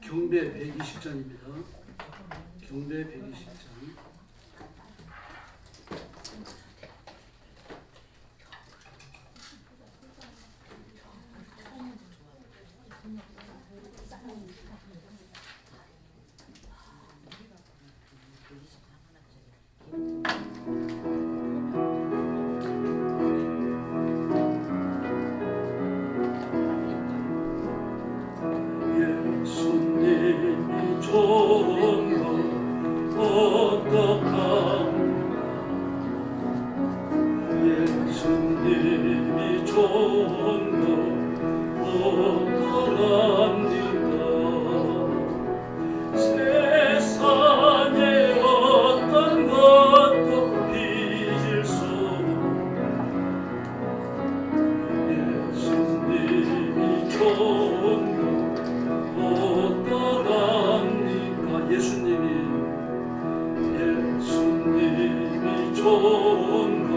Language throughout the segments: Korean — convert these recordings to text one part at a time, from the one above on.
경배 120장입니다. 경배 120장. 예수님이 좋은 것 어떡합니까? 예수님이 좋은 것 어떡합니까? 세상에 어떤 것도 빚을 수 예수님이 좋은 것 어떡합니까? 예수님이 좋은 것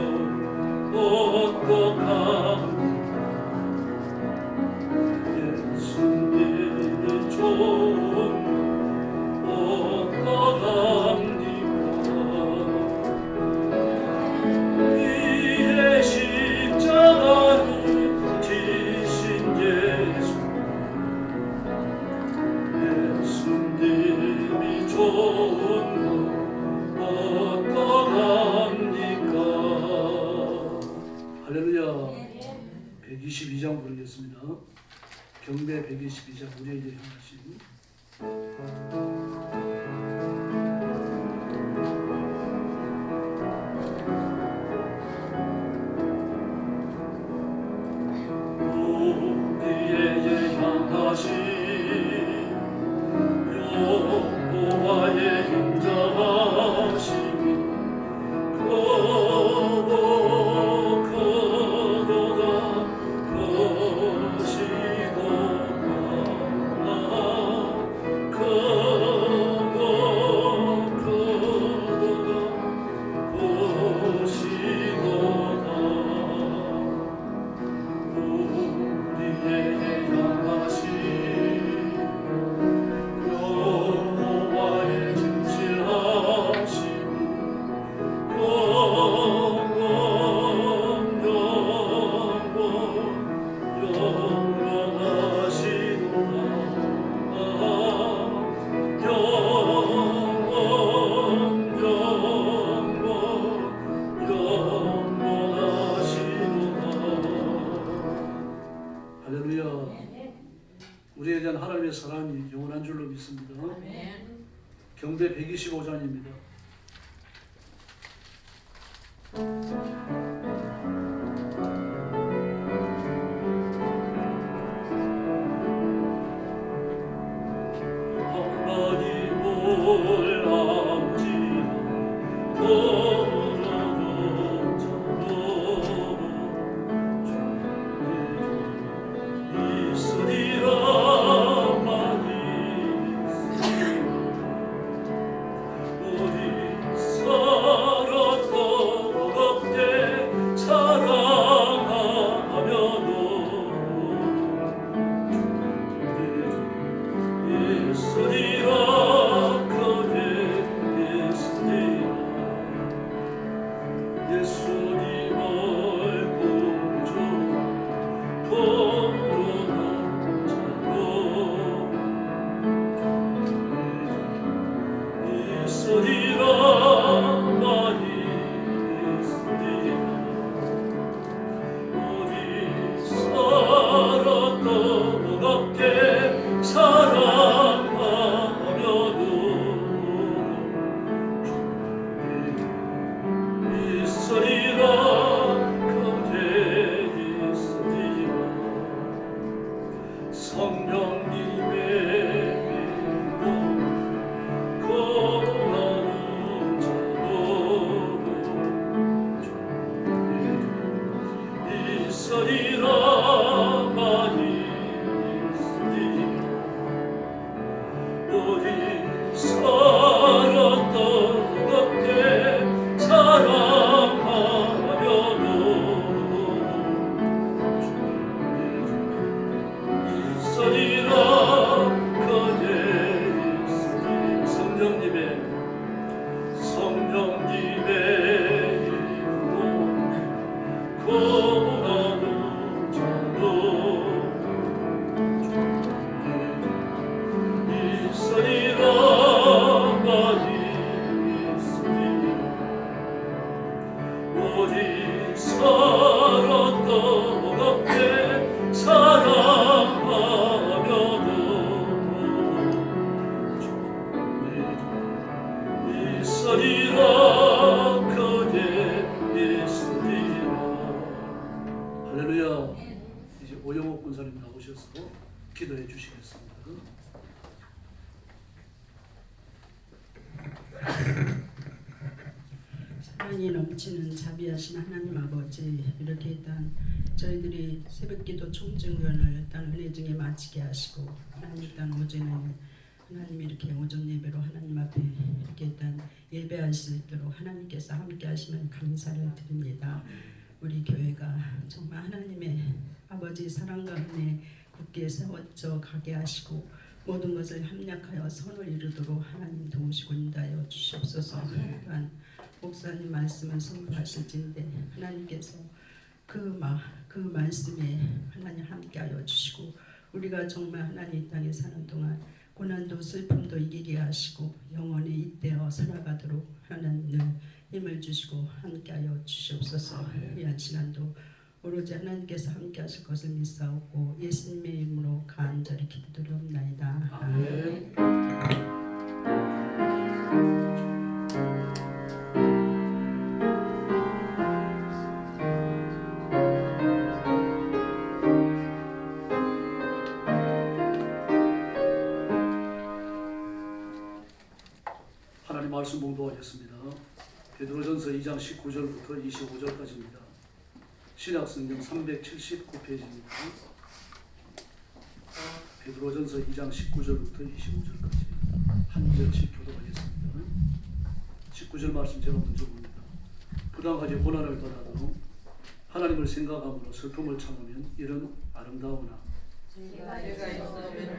어떡합니까? 예수님이 좋은 것 어떡합니까? 이에 십자가를 지신 예수 예수님이 좋은 것 어떡합니까? 할렐루야. 122장 부르겠습니다. 경배 122장 우리에게 향하신 우리에게 향하신 여호와의 인자하심이 우리에 대한 하나님의 사랑이 영원한 줄로 믿습니다. 경배 125장입니다. 하나님을 있으리라 그대 고난을 자도 있으리라 많이 있으리라 오직 사랑 뜨겁게 사랑하며도 있으리라 그대 있으리라. 할렐루야. 이제 오영옥 군사님 나오셔서 기도해 주시겠습니다. 사랑이 넘치는 자비하신 하나님 아버지, 이렇게 일단 저희들이 새벽기도 총증견을 일단 은혜 중에 마치게 하시고, 하나님 일단 오전에 하나님 이렇게 오전 예배로 하나님 앞에 이렇게 일단 예배할 수 있도록 하나님께서 함께 하시면 감사를 드립니다. 우리 교회가 정말 하나님의 아버지 사랑과 은혜 굳게 세워져 가게 하시고 모든 것을 협력하여 선을 이루도록 하나님 도우시고 인도하여 주시옵소서. 또한 목사님 말씀을 선포하실진데 하나님께서 그 말씀에 하나님 함께하여 주시고 우리가 정말 하나님 이 땅에 사는 동안 고난도 슬픔도 이기게 하시고 영원히 잇대어 살아가도록 하나님 힘을 주시고 함께하여 주시옵소서. 이 한 시간도 오로지 하나님께서 함께하실 것을 믿사옵고 예수님의 이름으로 간절히 기도드리옵나이다. 아멘. 하나님 말씀 봉독하겠습니다. 베드로전서 2장 19절부터 25절까지입니다. 신약성경 379페이지입니다. 베드로전서 2장 19절부터 25절까지 한 절씩 교독하겠습니다. 19절 말씀 제가 먼저 봅니다. 부당하게 고난을 받아도 하나님을 생각함으로 슬픔을 참으면 이런 아름다우나 내가 있으면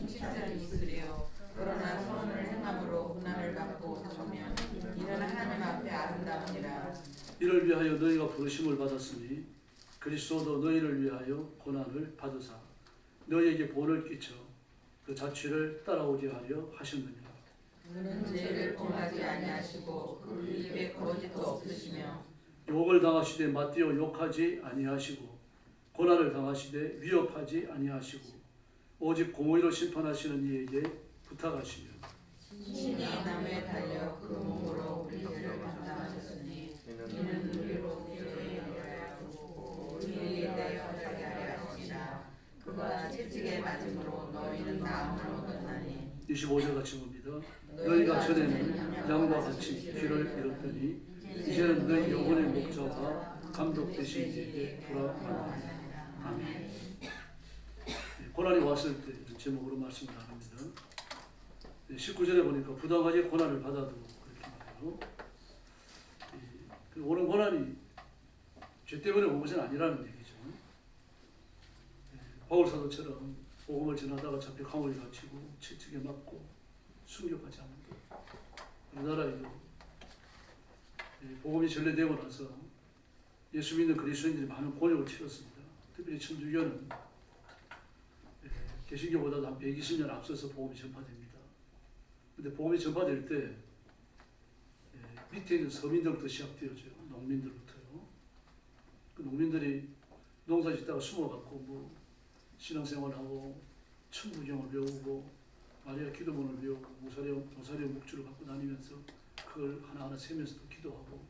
칭찬이 있으리요 그러나 선을 행함으로 고난을 받고 참으면 이는 하나님 앞에 아름다우니라. 이를 위하여 너희가 부르심을 받았으니 그리스도도 너희를 위하여 고난을 받으사 너희에게 본을 끼쳐 그 자취를 따라오게 하려 하셨느니라. 그는 죄를 범하지 아니하시고 그 입에 거짓도 없으시며 욕을 당하시되 맞대어 욕하지 아니하시고 고난을 당하시되 위협하지 아니하시고 오직 공의로 심판하시는 이에게 부탁하시며 신이 나무에 달려 그 몸으로 우리 죄를 감당하셨으니 이는 우리로 죄를 하고 우리에 대하여 살게 하려 하시니라. 그가 채찍에 맞음으로 너희는 나음을 얻었나니. 25절 같이 봅니다. 너희가 전에는 양과 같이 귀를 잃었더니 이제는 너희 영혼의 목자가 감독 되신 이에게 돌아가라. 아멘. 고난이 왔을 때 제목으로 말씀을 나눕니다. 19절에 보니까 부당하게 고난을 받아도 그렇게 말해요. 오는 고난이 죄 때문에 온 것은 아니라는 얘기죠. 바울 사도처럼 복음을 전하다가 잡혀 감옥에 갇히고 채찍에 맞고 순교하지 않은 것. 우리나라에도 복음이 전래되고 나서 예수 믿는 그리스도인들이 많은 곤욕을 치렀습니다. 특별히 천주교는 개신교보다도 한 120년 앞서서 복음이 전파됩니다. 그런데 복음이 전파될 때 밑에 있는 서민들부터 시작되어져요. 농민들부터요. 그 농민들이 농사 짓다가 숨어갖고 뭐 신앙생활하고 천부경을 배우고 마리아 기도문을 배우고 로사리오 묵주를 갖고 다니면서 그걸 하나하나 세면서 또 기도하고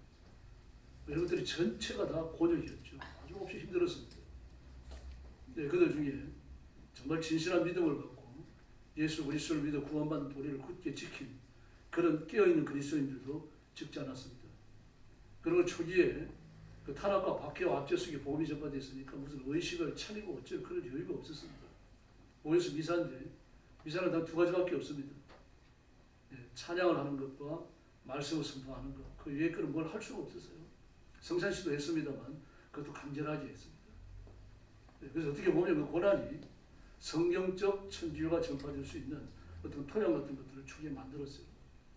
이런 것들이 전체가 다 곤욕이었죠. 아주 몹시 힘들었습니다. 네, 그들 중에 정말 진실한 믿음을 갖고 예수 그리스도를 믿어 구원받은 도리를 굳게 지킨 그런 깨어있는 그리스도인들도 적지 않았습니다. 그리고 초기에 그 탄압과 박해와 압제속에 복음이 전파됐으니까 무슨 의식을 차리고 어쩌고 그럴 여유가 없었습니다. 모여서 미사인데 미사는 단 두 가지밖에 없습니다. 찬양을 하는 것과 말씀을 선포하는 것. 그 위에 거는 뭘 할 수가 없었어요. 성찬시도 했습니다만 그것도 간절하게 했습니다. 그래서 어떻게 보면 그 고난이 성경적 천주교가 전파될 수 있는 어떤 토양 같은 것들을 초기에 만들었어요.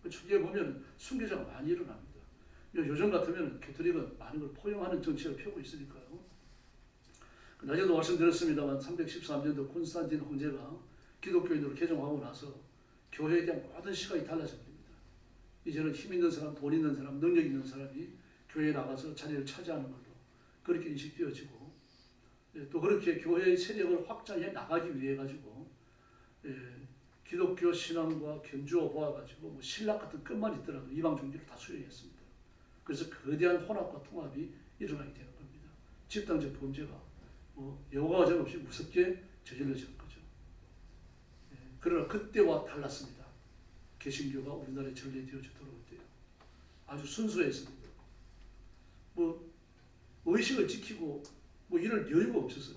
그 초기에 보면 순교자가 많이 일어납니다. 요즘 같으면 캐톨릭은 많은 걸 포용하는 정책을 펴고 있으니까요. 낮에도 말씀드렸습니다만 313년도 콘스탄틴 황제가 기독교인으로 개종하고 나서 교회에 대한 모든 시각이 달라져 버립니다. 이제는 힘 있는 사람, 돈 있는 사람, 능력 있는 사람이 교회에 나가서 자리를 차지하는 걸로 그렇게 인식되어지고, 또 그렇게 교회의 세력을 확장해 나가기 위해 가지고 기독교 신앙과 견주어 보아가지고 뭐 신락 같은 끝만 있더라도 이방 종교를 다 수용했습니다. 그래서 거대한 혼합과 통합이 일어나게 되는 겁니다. 집단적 범죄가 여과 과정 없이 무섭게 저질러지는 거죠. 그러나 그때와 달랐습니다. 개신교가 우리나라에 전래되어져 들어올 때요. 아주 순수했습니다. 의식을 지키고 이럴 여유가 없었어요.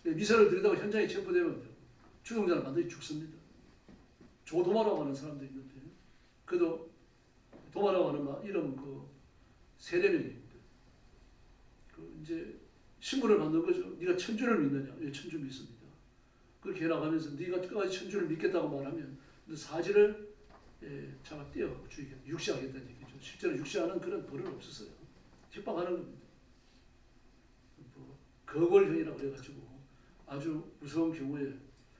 미사를 드리다가 현장에 체포되면 주동자는 반드시 죽습니다. 조도마라고 하는 사람도 있는데, 그도 도마라고 하는 이름은 세례명입니다. 이제 신분을 받는 거죠. 네가 천주를 믿느냐? 예, 천주 믿습니다. 그렇게 해나가면서 네가 끝까지 천주를 믿겠다고 말하면 사지를 잡아 떼어가고 죽이겠다. 육시하겠다는 얘기죠. 실제로 육시하는 그런 벌은 없었어요. 협박하는 겁니다. 거골형이라고 해가지고 아주 무서운 경우에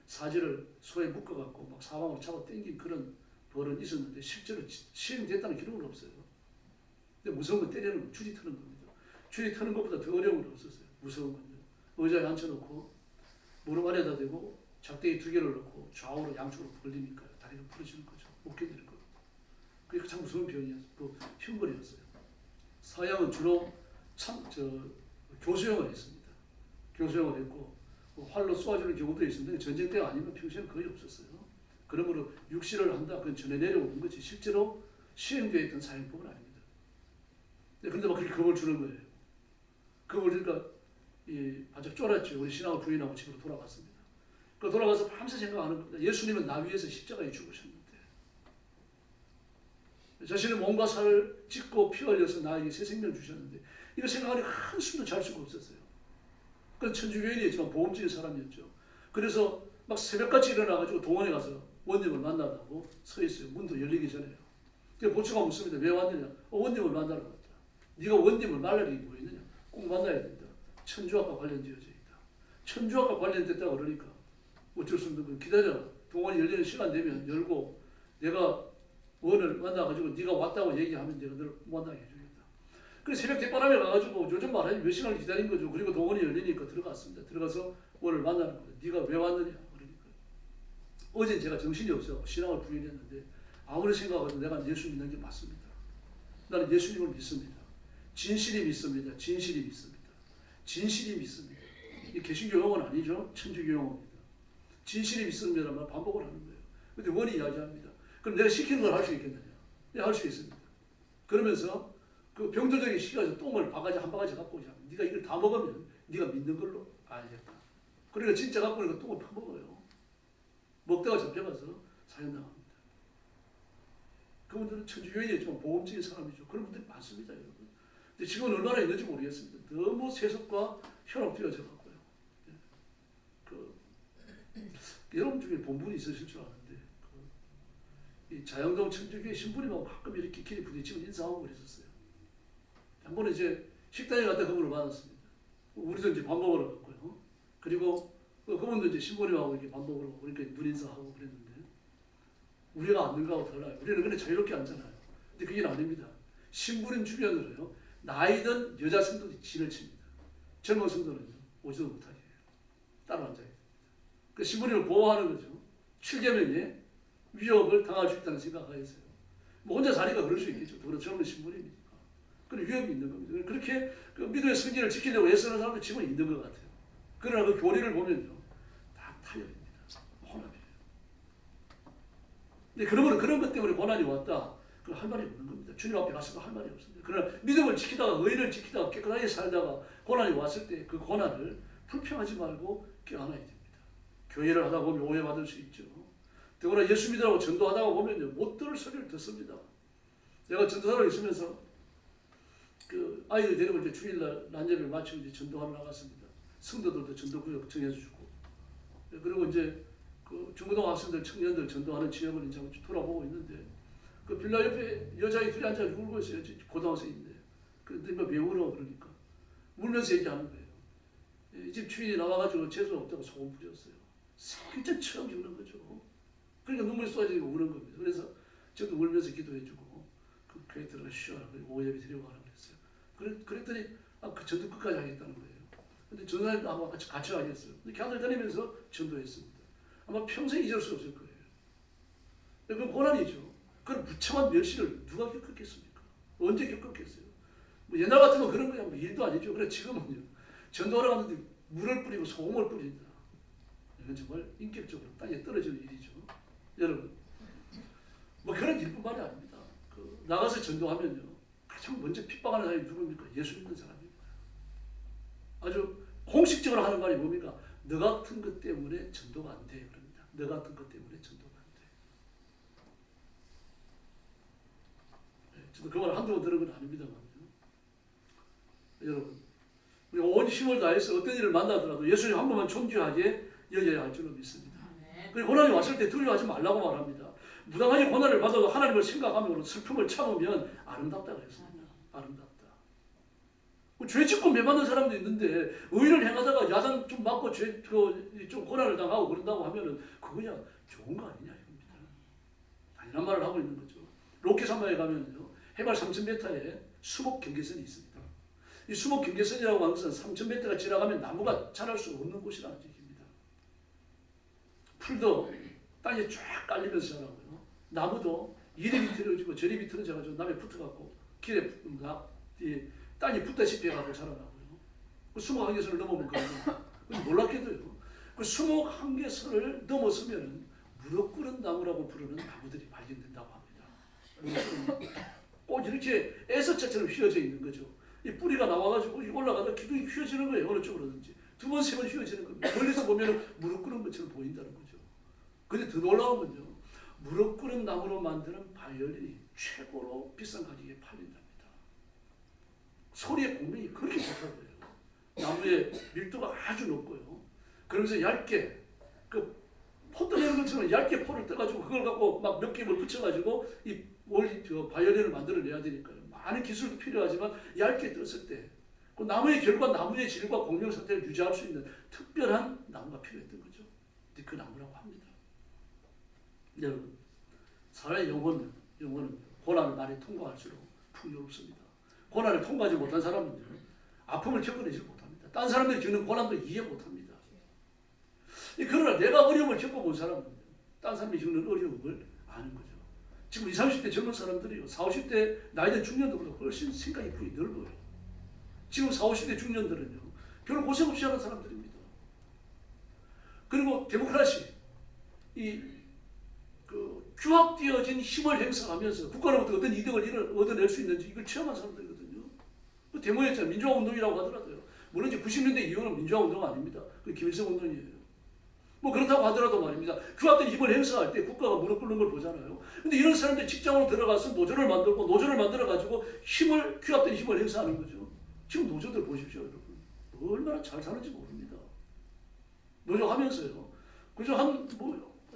사지를 소에 묶어갖고 막 사방으로 잡아 당긴 그런 벌은 있었는데 실제로 시행됐다는 기록은 없어요. 근데 무서운 건 때리는 거, 줄이 트는 겁니다. 줄이 트는 것보다 더 어려운 건 없었어요. 무서운 건요. 의자에 앉혀놓고 무릎 아래에다 대고 작대기 2개를 넣고 좌우로 양쪽으로 벌리니까요. 다리가 부러지는 거죠. 못 견디는 거예요. 그게 참 무서운 병이었어요. 흉벌이었어요. 사형은 주로 교수형을 했습니다. 교수형을 했고 활로 쏘아주는 경우도 있었는데 전쟁 때가 아니면 평소에는 거의 없었어요. 그러므로 육시를 한다, 그건 전해 내려오는 거지 실제로 시행되어 있던 사형법은 아닙니다. 그런데 막 그렇게 겁을 주는 거예요. 겁을 주니까 바짝 쫄았죠. 우리 신앙을 부인하고 집으로 돌아갔습니다. 그 돌아가서 밤새 생각하는 겁니다. 예수님은 나 위해서 십자가에 죽으셨는데 자신의 몸과 살을 찢고 피 흘려서 나에게 새 생명 주셨는데 이거 생각하니 한숨도 잘 수가 없었어요. 그건 천주교인이었지만 보험주의 사람이었죠. 그래서 막 새벽같이 일어나가지고 동원에 가서 원님을 만나려고 서 있어요. 문도 열리기 전에요. 그래서 보초가 묻습니다. 왜 왔느냐? 원님을 만나러 왔다. 네가 원님을 만날 일이 뭐 있느냐? 꼭 만나야 된다. 천주학과 관련되어져 있다. 천주학과 관련됐다 그러니까 어쩔 수 없는 거예요. 기다려. 동원이 열리는 시간 되면 열고 내가 원을 만나가지고 네가 왔다고 얘기하면 내가 너를 만나게 해주겠다. 그래서 새벽 대바람에 가가지고 요즘 말하면 몇 시간을 기다린 거죠. 그리고 동원이 열리니까 들어갔습니다. 들어가서 원을 만나는 거예요. 네가 왜 왔느냐? 그러니까 어젠 제가 정신이 없어요. 신앙을 부인했는데 아무리 생각해도 내가 예수 믿는 게 맞습니다. 나는 예수님을 믿습니다. 진실이 믿습니다. 진실이 믿습니다. 진실이 믿습니다. 이 개신교 용어는 아니죠. 천주교 용어입니다. 진실이 믿습니다만 반복을 하는 거예요. 근데 원이 이야기합니다. 그럼 내가 시키는 걸 할 수 있겠느냐? 네, 할 수 있습니다. 그러면서 그 병조적인 시간에서 똥을 한 바가지 갖고 오자. 네가 이걸 다 먹으면 네가 믿는 걸로 알겠다. 그러니까 진짜 갖고 오니까 똥을 퍼먹어요. 먹다가 잡혀가서 사형당합니다. 그분들은 천주교인이었지만 보험적인 사람이죠. 그런 분들이 많습니다, 여러분. 근데 지금은 얼마나 있는지 모르겠습니다. 너무 세속과 현혹되어져 갖고요. 여러분 중에 본분이 있으실 줄 아는데 이 자영동 천주교회 신부님하고 가끔 이렇게 길이 부딪히고 인사하고 그랬었어요. 한 번은 이제 식당에 갔다 그분을 만났습니다. 우리도 이제 밥 먹으러 갔고요. 그리고 그분도 이제 신부님하고 이렇게 밥 먹으러 가고 그러니까 눈 인사하고 그랬는데 우리가 앉는 거하고 달라요. 우리는 그냥 자유롭게 앉잖아요. 근데 그게 아닙니다. 신부님 주변으로요. 나이든 여자 성도들이 진을 칩니다. 젊은 성도는 오지도 못하게 해요. 따로 앉아야 됩니다. 그 신부님을 보호하는 거죠. 7계명에 위협을 당할 수 있다는 생각하였어요. 뭐 혼자 자리가 그럴 수 있겠죠. 더불어 젊은 신부님이니까. 그런 위협이 있는 겁니다. 그렇게 그 믿음의 성질을 지키려고 애쓰는 사람도 지금 있는 것 같아요. 그러나 그 교리를 보면요. 다 타협입니다. 혼합이에요. 근데 그러면 그런 것 때문에 고난이 왔다. 그럼 할 말이 없는 겁니다. 주님 앞에 가서도 할 말이 없습니다. 그러나 믿음을 지키다가 의를 지키다가 깨끗하게 살다가 고난이 왔을 때 그 고난을 불평하지 말고 껴안아야 됩니다. 교회를 하다 보면 오해받을 수 있죠. 더구나 예수 믿으라고 전도하다가 보면요. 못 들을 소리를 듣습니다. 제가 전도사로 있으면서 그 아이들 데리고 이제 주일날 난예배를 마치고 이제 전도하러 나갔습니다. 성도들도 전도 구역 정해서 주고. 그리고 이제 그 중고등 학생들, 청년들 전도하는 지역을 이제 돌아보고 있는데 그 빌라 옆에 여자애 둘이 앉아 울고 있어요. 고등학생인데. 근데 왜 울어 그러니까 울면서 얘기하는 거예요. 이 집 주인이 나와가지고 재수 없다고 소금 뿌렸어요. 진짜 처음 겪는 거죠. 그러니까 눈물이 쏟아지고 우는 겁니다. 그래서 저도 울면서 기도해주고 그 교회 들어가 쉬어라. 그리고 오예배 드리고 가라 그랬어요. 그랬더니 그 전도 끝까지 하겠다는 거예요. 근데 전도사님하고 같이 하겠어요. 이렇게 아들 다니면서 전도했습니다. 아마 평생 잊을 수 없을 거예요. 그건 고난이죠. 그런 무참한 멸시를 누가 겪었겠습니까? 언제 겪었겠어요? 뭐 옛날 같으면 그런 거야 뭐 일도 아니죠. 그래 지금은요. 전도하러 갔는데 물을 뿌리고 소금을 뿌린다. 이건 정말 인격적으로 땅에 떨어지는 일이죠. 여러분, 뭐 그런 일뿐만이 아닙니다. 나가서 전도하면요. 가장 먼저 핍박하는 사람이 누굽니까? 예수 믿는 사람입니다. 아주 공식적으로 하는 말이 뭡니까? 너 같은 것 때문에 전도가 안 돼. 그럽니다. 너 같은 것 때문에 전도가 안 돼. 저도 그 말 한두 번 들은 건 아닙니다만요. 여러분, 우리 온 힘을 다해서 어떤 일을 만나더라도 예수님 한 번만 존귀하게 여겨야 할 줄로 믿습니다. 그리고 고난이 왔을 때 두려워하지 말라고 말합니다. 무당하게 고난을 받아도 하나님을 생각하며 슬픔을 참으면 아름답다고 했습니다. 아름답다. 죄 짓고 매맞는 사람도 있는데 의를 행하다가 야단 좀 맞고 좀 고난을 당하고 그런다고 하면은 그거야 좋은 거 아니냐 이겁니다. 당연한 말을 하고 있는 거죠. 로켓산마에 가면요 해발 3,000m에 수목 경계선이 있습니다. 이 수목 경계선이라고 하는 것은 3,000m가 지나가면 나무가 자랄 수 없는 곳이라는 얘기입니다. 풀도 땅에 쫙 깔리면서 자라고요. 나무도 이리 비틀어지고 저리 비틀어져가지고 남에 붙어갖고 길에 땅이 붙다시피 해가지고 자라나고요. 그 수목 한계선을 넘어보면 그거는 놀랍게도요. 그 수목 한계선을 넘어서면 무릎 꿇은 나무라고 부르는 나무들이 발견된다고 합니다. 꼭 이렇게 에서차처럼 휘어져 있는 거죠. 이 뿌리가 나와가지고 올라가다 기둥이 휘어지는 거예요. 어느 쪽으로든지. 두 번, 세 번 휘어지는 겁니다. 멀리서 보면 무릎 꿇은 것처럼 보인다는 거죠. 근데 더 놀라운 건요. 무릎 꿇은 나무로 만드는 바이올린이 최고로 비싼 가격에 팔린답니다. 소리의 공명이 그렇게 좋다고요. 나무의 밀도가 아주 높고요. 그러면서 얇게 포 떠내는 것처럼 얇게 포를 떠가지고 그걸 갖고 막 몇 개를 붙여가지고 이 바이올린을 만들어내야 되니까요. 많은 기술도 필요하지만 얇게 떴을 때 그 나무의 결과 나무의 질과 공명 상태를 유지할 수 있는 특별한 나무가 필요했던 거죠. 그 나무라고 합니다. 여러분, 사람의 영혼은 고난을 많이 통과할수록 풍요롭습니다. 고난을 통과하지 못한 사람은요, 아픔을 겪어내지 못합니다. 다른 사람들이 겪는 고난도 이해 못합니다. 그러나 내가 어려움을 겪어본 사람은 다른 사람이 겪는 어려움을 아는 거죠. 지금 20, 30대 젊은 사람들이요, 40, 50대 나이든 중년들보다 훨씬 생각이 부이 넓어요. 지금 40, 50대 중년들은요, 별로 고생 없이 하는 사람들입니다. 그리고 데모크라시, 규합되어진 힘을 행사하면서 국가로부터 어떤 이득을 얻어낼 수 있는지 이걸 체험한 사람들이거든요. 그 데모였잖아요. 민주화운동이라고 하더라도요. 물론 이제 90년대 이후는 민주화운동 아닙니다. 그 김일성 운동이에요. 뭐 그렇다고 하더라도 말입니다. 규합된 힘을 행사할 때 국가가 무릎 꿇는 걸 보잖아요. 근데 이런 사람들이 직장으로 들어가서 노조를 만들어가지고 규합된 힘을 행사하는 거죠. 지금 노조들 보십시오, 여러분. 얼마나 잘 사는지 모릅니다. 노조 하면서요. 그저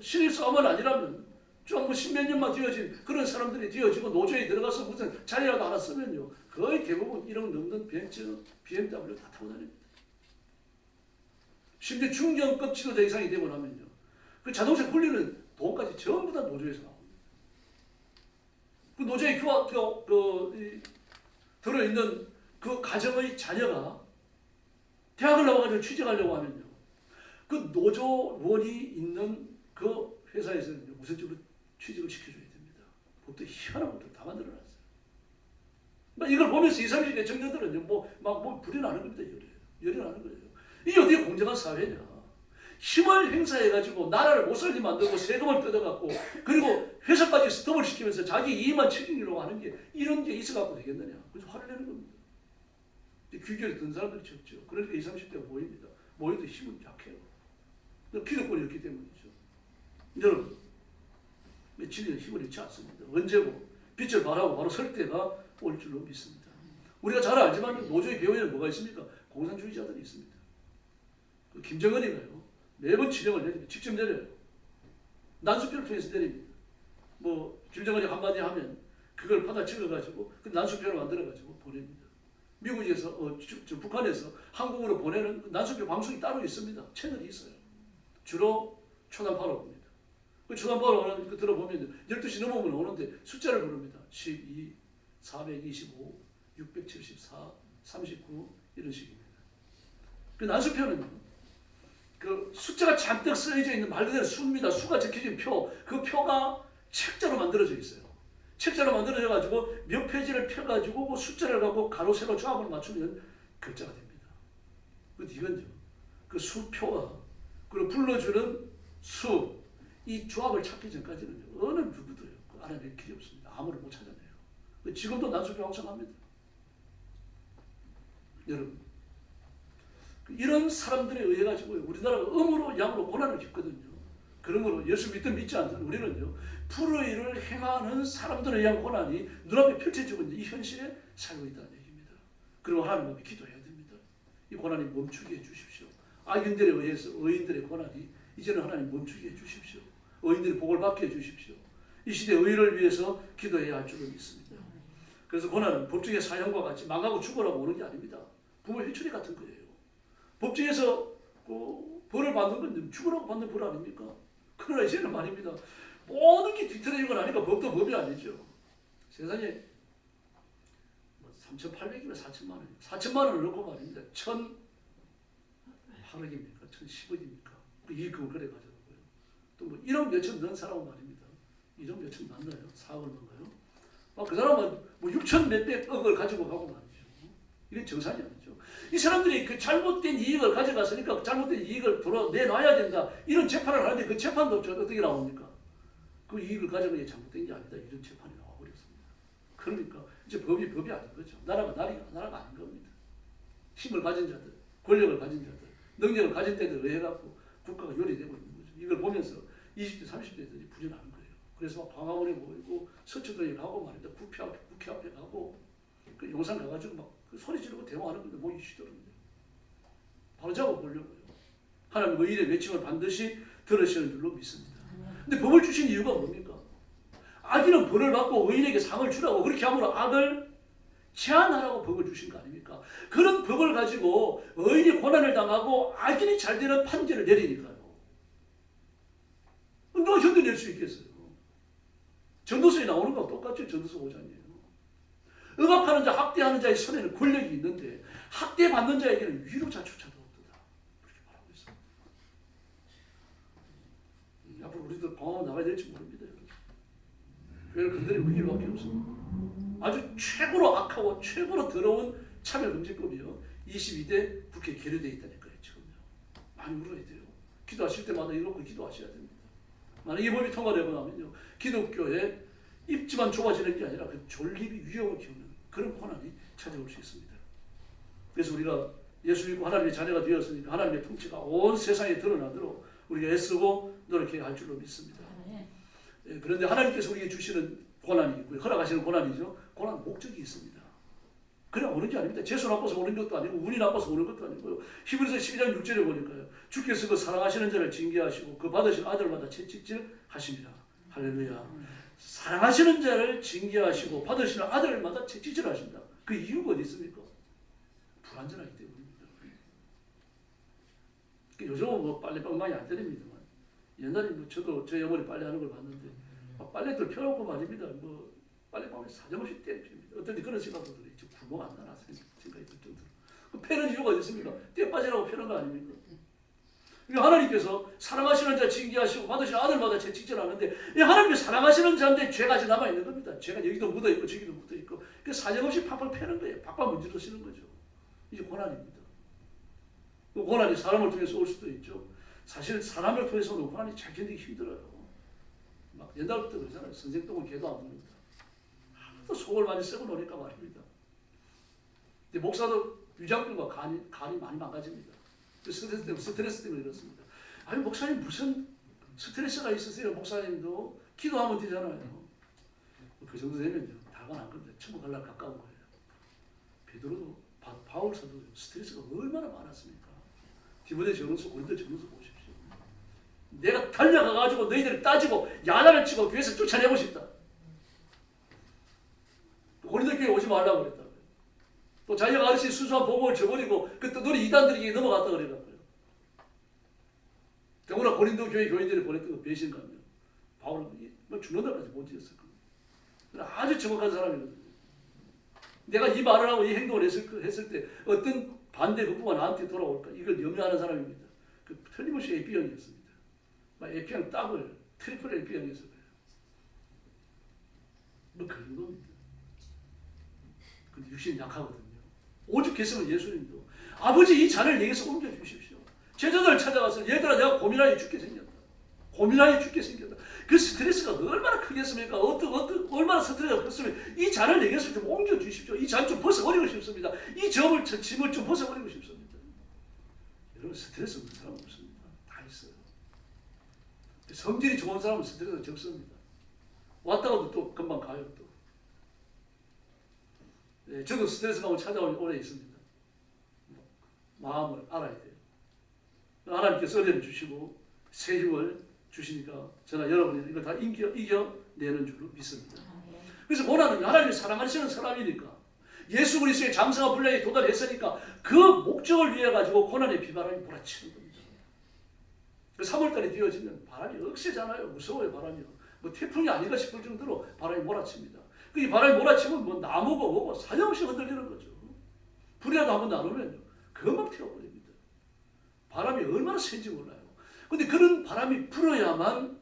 신입사원만 아니라면 좀 십몇 년만 되어진 그런 사람들이 되어지고 노조에 들어가서 무슨 자리라도 하나 쓰면요. 거의 대부분 1억 넘는 벤츠, BMW 다 타고 다닙니다. 심지어 중견급 지도자 이상이 되고 나면요. 그 자동차 굴리는 돈까지 전부 다 노조에서 나옵니다. 그 노조에 들어있는 그 가정의 자녀가 대학을 나와가지고 취직하려고 하면요. 그 노조원이 있는 그 회사에서는 우선적으로 취직을 시켜줘야 됩니다. 보통 희한한 것들 다 만들어놨어요. 이걸 보면서 20, 30대 청년들은 불이 나는 겁니다. 열이 나는 거예요. 이게 어떻게 공정한 사회냐. 힘을 행사해가지고 나라를 못 살게 만들고 세금을 뜯어갖고 그리고 회사까지 스톱을 시키면서 자기 이익만 책임지려고 하는 게 이런 게 있어갖고 되겠느냐. 그래서 화를 내는 겁니다. 귀결이 든 사람들이 적죠. 그러니까 20, 30대가 모입니다. 모여도 힘은 약해요. 기득권이었기 때문이죠. 여러분, 며칠 전 힘을 잃지 않습니다. 언제고 빛을 발하고 바로 설 때가 올 줄로 믿습니다. 우리가 잘 알지만 노조의 배후에는 뭐가 있습니까? 공산주의자들이 있습니다. 김정은이가요. 매번 지령을 내립니다. 직접 내려요. 난수표를 통해서 내립니다. 뭐 김정은이 한마디 하면 그걸 받아 적어가지고 그 난수표를 만들어가지고 보냅니다. 미국에서 북한에서 한국으로 보내는 난수표 방송이 따로 있습니다. 채널이 있어요. 주로 초단파로 옵니다. 그 초단파로 오는 거 들어보면 12시 넘으면 오는데 숫자를 부릅니다. 12, 425, 674, 39 이런 식입니다. 그 난수표는 그 숫자가 잔뜩 쓰여져 있는 말 그대로 수입니다. 수가 적혀진 표, 그 표가 책자로 만들어져 있어요. 책자로 만들어져 가지고 몇 페이지를 펴가지고 그 숫자를 갖고 가로 세로 조합을 맞추면 글자가 됩니다. 근데 이건요, 그 수표와 그리고 불러주는 수, 이 조합을 찾기 전까지는 어느 누구도요 알아낼 길이 없습니다. 아무를 못 찾아내요. 지금도 난수표 확성합니다. 여러분, 이런 사람들에 의해 가지고 우리나라가 음으로 양으로 고난을 겪거든요. 그러므로 예수 믿든 믿지 않든 우리는요, 불의를 행하는 사람들에 의한 고난이 눈앞에 펼쳐지고 있는 이 현실에 살고 있다는 얘기입니다. 그리고 하나님 앞에 기도해야 됩니다. 이 고난이 멈추게 해주십시오. 악인들에 의해서 의인들의 고난이 이제는 하나님 멈추게 해주십시오. 의인들이 복을 받게 해주십시오. 이 시대 의를 위해서 기도해야 할 줄을 믿습니다. 그래서 고난은 법정의 사형과 같이 망하고 죽으라고 오는 게 아닙니다. 부모 회초리 같은 거예요. 법정에서 그 벌을 받는 건 죽으라고 받는 벌 아닙니까? 그러나 이제는 말입니다. 모든 게 뒤틀어진 건 아니까 법도 법이 아니죠. 세상에 3,800이면 4천만 원, 4천만 원을 넣고 말입니다. 1,800입니까? 1,010억입니까? 그 이익금을 그래 가져가고요. 또 뭐 1억 몇천 넣은 사람은 말입니다. 1억 몇천 맞나요? 4억을 넣은가요? 그 사람은 뭐 6천 몇백억을 가지고 가고 말이죠. 이게 정상이 아니죠. 이 사람들이 그 잘못된 이익을 가져갔으니까 그 잘못된 이익을 내놔야 된다. 이런 재판을 하는데 그 재판도 어떻게 나옵니까? 그 이익을 가져간 게 잘못된 게 아니다. 이런 재판이 나와버렸습니다. 그러니까 이제 법이 아닌 거죠. 나라가 아닌 겁니다. 힘을 가진 자들, 권력을 가진 자들, 능력을 가진 데들 의해 갖고 국가가 요리되고 있는 거죠. 이걸 보면서 20대, 30대들이 부진하는 거예요. 그래서 막 광화문에 모이고 서초동에 가고 말입니다. 국회 앞에 가고 그 용산 가가지고 막 그 소리 지르고 대화하는 건데 뭐 이슈더랍니다. 바로 잡아보려고요. 하나님 의인의 외침을 반드시 들으시는 줄로 믿습니다. 근데 법을 주신 이유가 뭡니까? 악인은 벌을 받고 의인에게 상을 주라고 그렇게 함으로 악을 제한하라고 법을 주신 거 아닙니까? 그런 법을 가지고 의인이 고난을 당하고 악인이 잘 되는 판결을 내리니까요. 누가 견뎌낼 수 있겠어요? 전도서에 나오는 거하고 똑같죠. 전도서 5장이에요. 억압하는 자, 학대하는 자의 손에는 권력이 있는데 학대받는 자에게는 위로자조차도 없다. 그렇게 말하고 있습니다. 앞으로 우리도 방황 나가야 될지 모릅니다. 교회를 건드리고 그 길밖에 없습니다. 아주 최고로 악하고 최고로 더러운 차별금지법이요. 22대 국회에 계류되어 있다니까요. 지금요. 많이 울어야 돼요. 기도하실 때마다 이렇게 기도하셔야 됩니다. 만약 이 법이 통과되고 나면요, 기독교의 입지만 좁아지는 게 아니라 그 존립이 위협을 키우는 그런 고난이 찾아올 수 있습니다. 그래서 우리가 예수 믿고 하나님의 자녀가 되었으니까 하나님의 통치가 온 세상에 드러나도록 우리가 애쓰고 노력해야 할 줄로 믿습니다. 그런데 하나님께서 우리에게 주시는 고난이 있고요. 허락하시는 고난이죠. 고난은 목적이 있습니다. 그냥 오는 게 아닙니다. 재수 나빠서 오는 것도 아니고 운이 나빠서 오는 것도 아니고요. 히브리서 12장 6절에 보니까요. 주께서 그 사랑하시는 자를 징계하시고 그 받으신 아들마다 채찍질 하십니다. 할렐루야. 사랑하시는 자를 징계하시고 받으시는 아들마다 채찍질 하신다. 그 이유가 어디 있습니까? 불완전하기 때문입니다. 요즘은 뭐 빨래방 많이 안 때립니다만 옛날에 뭐 저도 저희 어머니 빨래하는 걸 봤는데 빨래들 펴놓고 말입니다. 뭐 빨래방에 사정없이 때립니다. 어떤 때 그런 생각도 들어요. 지금 굶어 안 나나 생각이 들 정도로. 그 패는 이유가 어디 있습니까? 때 빠지라고 패는 거 아닙니까? 그러니까 하나님께서 사랑하시는 자 징계하시고 받으시는 아들마다 채찍질하는데 하나님이 사랑하시는 자인데 죄가 아직 남아있는 겁니다. 죄가 여기도 묻어있고 저기도 묻어있고 그 사정없이 팍팍 패는 거예요. 팍팍 문지르시는 거죠. 이제 고난입니다. 그 고난이 사람을 통해서 올 수도 있죠. 사실 사람을 통해서 오는 고난이 잘 견디기 힘들어요. 막 옛날부터 그러잖아요. 선생 똥은 개도 안 먹는다. 하도 속을 많이 썩어 놓으니까 말입니다. 근데 목사도 위장병과 간이 많이 망가집니다. 스트레스 때문에 그렇습니다. 아니 목사님 무슨 스트레스가 있으세요? 목사님도 기도하면 되잖아요. 그 정도 되면요. 다가 난 겁니다. 천국 갈라 가까운 거예요. 베드로도 바울 사도 스트레스가 얼마나 많았습니까? 디모데 전후서 고린도 전후서 보십시오. 내가 달려가가지고 너희들을 따지고 야단을 치고 교회에서 쫓아내고 싶다. 고린도 교회 오지 말라고 그랬다. 또 자기가 아저씨 순수한 복음을 저버리고 그 떠돌이 이단들에게 넘어갔다 그래가지고요. 더구나 고린도 교회 교인들이 보냈던 그 배신감이요. 바울은 죽는 날까지 못 지었을 겁니다. 아주 정확한 사람이거든요. 내가 이 말을 하고 이 행동을 했을 때 어떤 반대 극부가 나한테 돌아올까 이걸 염려하는 사람입니다. 그 틀림없이 A형이었습니다. A형 더블, 트리플 A형이었어요. 뭐 그런 겁니다. 근데 육신이 약하거든요. 오죽했으면 예수님도 아버지 이 잔을 내게서 옮겨주십시오. 제자들 찾아가서 얘들아 내가 고민하니 죽게 생겼다. 고민하니 죽게 생겼다. 그 스트레스가 얼마나 크겠습니까? 얼마나 스트레스가 컸으면 이 잔을 내게서 좀 옮겨주십시오. 이 잔 좀 벗어버리고 싶습니다. 이 짐을 좀 벗어버리고 싶습니다. 여러분 스트레스 없는 사람 없습니다. 다 있어요. 성질이 좋은 사람은 스트레스가 적습니다. 왔다가도 또 금방 가요 또. 네, 저도 스트레스 가면 찾아오는 오래 있습니다. 마음을 알아야 돼요. 하나님께서 은혜를 주시고 새 힘을 주시니까 저나 여러분이 이걸 다 이겨내는 줄로 믿습니다. 그래서 고난은 하나님을 사랑하시는 사람이니까 예수 그리스도의 장성한 분량에 도달했으니까 그 목적을 위해 가지고 고난의 비바람이 몰아치는 겁니다. 3월달에 되어지면 바람이 억세잖아요. 무서워요 바람이요. 뭐 태풍이 아닌가 싶을 정도로 바람이 몰아칩니다. 이 바람이 몰아치면 뭐 나무가 뭐고 사정없이 흔들리는 거죠. 불이라도 한번 나누면요. 금방 태워버립니다. 바람이 얼마나 센지 몰라요. 근데 그런 바람이 불어야만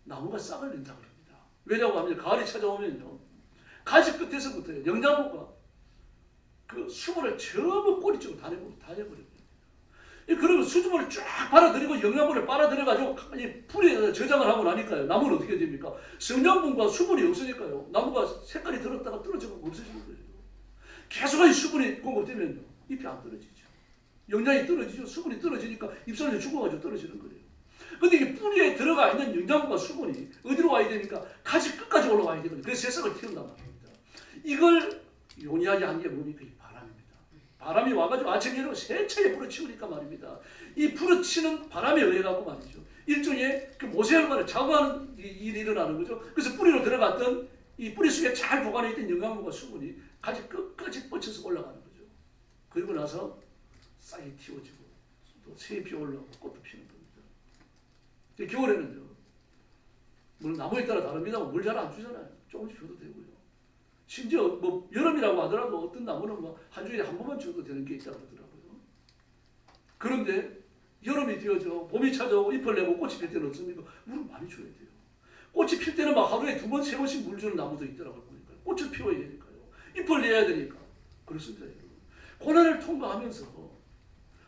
나무가 싹을 낸다고 합니다. 왜냐고 하면 가을이 찾아오면요. 가지 끝에서부터요. 영양분과 그 수분을 전부 꼬리 쪽으로 다 내버립니다. 그러면 수분을 쫙 빨아들이고 영양분을 빨아들여가지고 풀에 저장을 하고 나니까요. 나무는 어떻게 됩니까? 성장분과 수분이 없으니까요. 나무가 색깔이 들었다가 떨어지고 없어지는 거예요. 계속 수분이 공급되면 잎이 안 떨어지죠. 영양이 떨어지죠. 수분이 떨어지니까 잎사귀가 죽어가지고 떨어지는 거예요. 근데 이게 뿌리에 들어가 있는 영양분과 수분이 어디로 와야 되니까 가지 끝까지 올라와야 되거든요. 그래서 새싹을 틔운단 말입니다. 이걸 용이하게 한 게 뭡니까? 이 바람입니다. 바람이 와가지고 아침 저녁 세차게 불어치우니까 말입니다. 이 불어치는 바람에 의해 갖고 말이죠. 일종의 그 모세혈관을 자극하는 일이 일어나는 거죠. 그래서 뿌리로 들어갔던 이 뿌리 속에 잘 보관해 있던 영양분과 수분이 가지 끝까지 뻗쳐서 올라가는 거죠. 그리고 나서 싹이 틔워지고 또 새잎이 올라오고 꽃도 피는 겁니다. 겨울에는요. 물론 나무에 따라 다릅니다만 물 잘 안 주잖아요. 조금씩 줘도 되고요. 심지어 뭐 여름이라고 하더라도 어떤 나무는 뭐 한 주일에 한 번만 줘도 되는 게 있다고 하더라고요. 그런데 여름이 되어져 봄이 찾아오고 잎을 내고 꽃이 필 때는 어떻습니까? 물을 많이 줘야 돼요. 꽃이 필 때는 막 하루에 2번, 3번씩 물 주는 나무도 있더라고요. 보니까. 꽃을 피워야 되니까요. 잎을 내야 되니까. 그렇습니다, 여러분. 고난을 통과하면서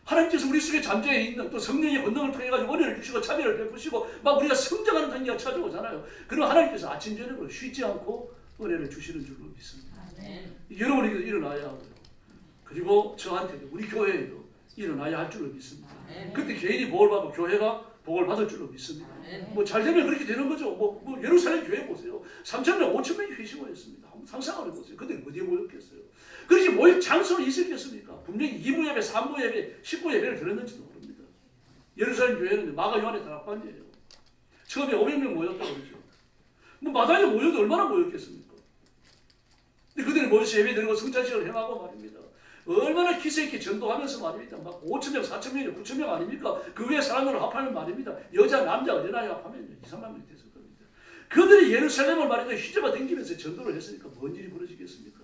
하나님께서 우리 속에 잠재해 있는 또 성령의 권능을 통해 가지고 은혜를 주시고 자비를 베푸시고 막 우리가 성장하는 단계가 찾아오잖아요. 그럼 하나님께서 아침 저녁으로 쉬지 않고 은혜를 주시는 줄로 믿습니다. 여러분에게도 일어나야 하고요. 그리고 저한테도 우리 교회에도 일어나야 할 줄로 믿습니다. 그때 개인이 복을 받고 교회가 복을 받을 줄로 믿습니다. 뭐 잘 되면 그렇게 되는 거죠. 뭐 예루살렘 교회 보세요. 3,000명, 5,000명이 회심을 했습니다. 한번 상상을 해보세요. 근데 어디에 모였겠어요? 그렇게 모일 장소는 있었겠습니까? 분명히 2부 예배, 3부 예배, 10부 예배를 드렸는지도 모릅니다. 예루살렘 교회는 마가 요한의 다락방이에요. 처음에 500명 모였다고 그러죠. 뭐 마당에 모여도 얼마나 모였겠습니까? 근데 그들이 모여서 예배 드리고 성찬식을 행하고 말입니다. 얼마나 기세 있게 전도하면서 말입니다. 막 5,000명, 4,000명, 9,000명 아닙니까? 그 외에 사람들을 합하면 말입니다. 여자, 남자, 어린아이 합하면 2, 3만 명이 됐을 겁니다. 그들이 예루살렘을 말이죠. 휘저어 댕기면서 전도를 했으니까 뭔 일이 벌어지겠습니까?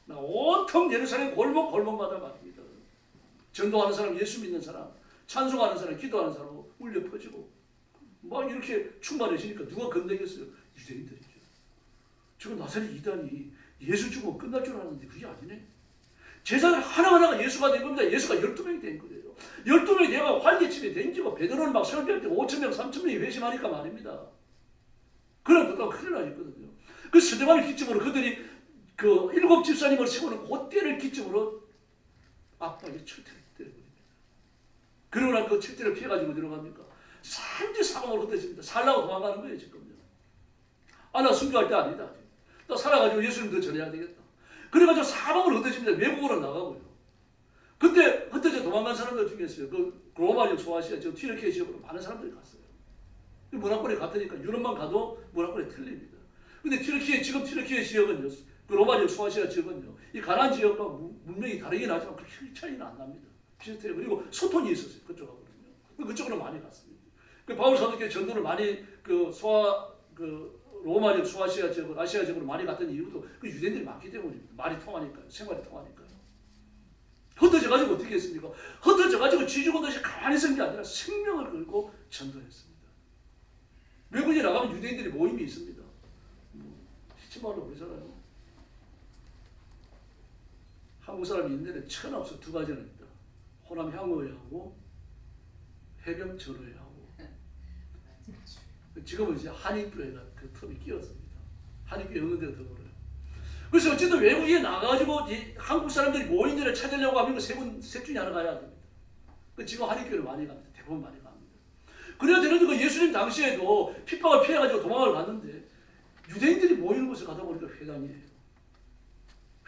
온통 예루살렘 골목마다 말입니다. 전도하는 사람, 예수 믿는 사람, 찬송하는 사람, 기도하는 사람 울려 퍼지고 막 이렇게 충만해지니까 누가 건네겠어요? 유대인들이죠. 지금 나사렛 이단이 예수 죽으면 끝날 줄 알았는데 그게 아니네. 제자들 하나하나가 예수가 된 겁니다. 예수가 12명이 된 거예요. 12명이 되어가 활개치에 댕기고 베드로는 막 설교할 때 5,000명, 3,000명이 회심하니까 말입니다. 그런 것도 큰일 나있거든요. 그 스데반을 기점으로 그들이 그 7 집사님을 세우는 그때를 기점으로 압박에 철퇴를 때려버립니다. 그러고 난 그 철퇴를 피해가지고 들어갑니까? 산지 사방으로 흩어집니다. 살라고 도망가는 거예요, 지금요. 나 순교할 때 아니다. 나 살아가지고 예수님도 전해야 되겠다. 그래가지고 사방으로 흩어집니다. 외국으로 나가고요. 그때 흩어져 도망간 사람들 중에 있어요. 그 로마역 소아시아 저 튀르키예 지역으로 많은 사람들이 갔어요. 문화권에 갔으니까 유럽만 가도 문화권이 틀립니다. 근데 지금 튀르키예 지역은요, 그 로마역 소아시아 지역은요, 이 가나안 지역과 문명이 다르긴 하지만 그렇게 차이는 안 납니다. 비슷해요. 그리고 소통이 있었어요. 그쪽하고는요. 그쪽으로 많이 갔습니다. 그 바울 사도께 전도를 많이 로마역 소아시아 지역으로 아시아 지역으로 많이 갔던 이유도 그 유대인들이 많기 때문입니다. 말이 통하니까요. 생활이 통하니까요. 흩어져 가지고 어떻게 했습니까? 흩어져 가지고 쥐죽은 듯이 가만히 있은 게 아니라 생명을 걸고 전도했습니다. 외국에 나가면 유대인들이 모임이 있습니다. 시치말로 그러잖아요. 한국 사람이 있는데 천하 없어. 두 가지는 있다. 호남 향후회하고 해병 전후회하고. 지금은 이제 한인교회가 그 텀이 끼었습니다. 한인교회 없는 데가 더 그래요. 그래서 어쨌든 외국에 나가가지고 한국 사람들이 모인 데를 찾으려고 하면 셋 중에 하나 가야 됩니다. 지금 한인교회를 많이 갑니다. 대부분 많이 갑니다. 그래야 되는데 그 예수님 당시에도 핍박을 피해가지고 도망을 갔는데 유대인들이 모이는 곳에 가다 보니까 회당이에요.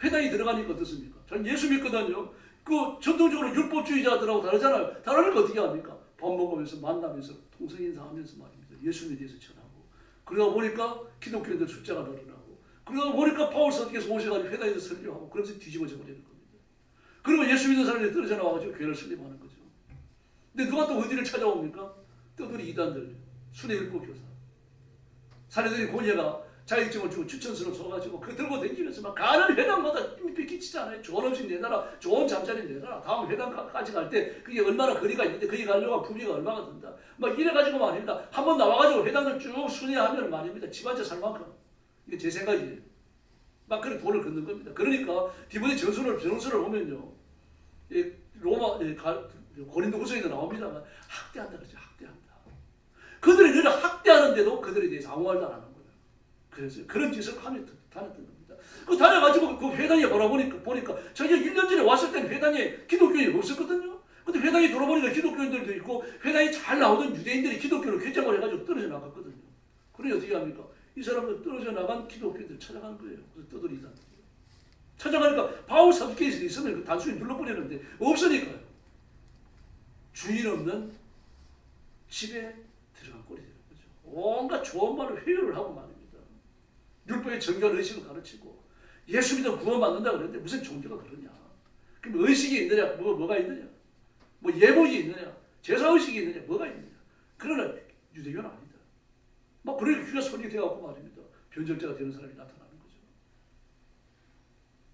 회당이 들어가니까 어떻습니까? 저는 예수 믿거든요. 그 전통적으로 율법주의자들하고 다르잖아요. 다르니까 어떻게 합니까? 밥 먹으면서 만나면서 통성 인사하면서 말입니다. 예수님에 대해서 전하고. 그러다 보니까 기독교인들 숫자가 늘어나고. 그러다 보니까 바울 사도께서 오셔가지고 회당에서 설교하고 그러면서 뒤집어져 버리는 겁니다. 그리고 예수 믿는 사람들이 떨어져 나와가지고 교회를 설립하는 거죠. 근데 누가 또 어디를 찾아옵니까? 떠돌이 이단들, 순회율법 교사. 사례들이 고녀가 자격증을 주고 추천서를 써가지고 그거 들고 다니면서 막 가는 회당마다 삐끼치잖아요. 좋은 음식 내놔라, 좋은 잠자리 내놔라. 다음 회당까지 갈 때 그게 얼마나 거리가 있는데 거기 가려고 부비가 얼마나 든다. 막 이래가지고 말입니다. 한번 나와가지고 회당을 쭉 순회하면 말입니다. 집 앉아 살 만큼. 이게 제 생각이에요. 막 그런 돈을 걷는 겁니다. 그러니까 디모데 전서를 보면요. 고린도후서에도 나옵니다만 학대한다 그러죠. 학대한다. 그들이 너를 학대하는데도 그들에 대해서 아무 말도 안 하는 거예요. 그래서 그런 짓을 하며 다녔던 겁니다. 그 다녀가지고 그 회당에 보니까 자기가 1년 전에 왔을 때는 회당에 기독교인이 없었거든요. 근데 회당에 돌아보니까 기독교인들도 있고 회당에 잘 나오던 유대인들이 기독교를 개정을 해가지고 떨어져 나갔거든요. 그러니 어떻게 합니까? 이 사람들 떨어져 나간 기독교인들 찾아가는 거예요. 그래서 떠돌이다. 찾아가니까 바울 사도께서 있으면 단순히 눌러버리는데 없으니까요. 주인 없는 집에 들어간 꼴이 되는 거죠. 온갖 좋은 말을 회유를 하고 말입니다. 율법의 정결 의식을 가르치고 예수 믿어 구원받는다 그러는데 무슨 종교가 그러냐. 그럼 의식이 있느냐, 뭐가 있느냐, 뭐 예복이 있느냐, 제사의식이 있느냐, 뭐가 있느냐. 그러나 유대교는 아니다. 막 그렇게 귀가 손이 되어갖고 말입니다. 변절자가 되는 사람이 나타나는 거죠.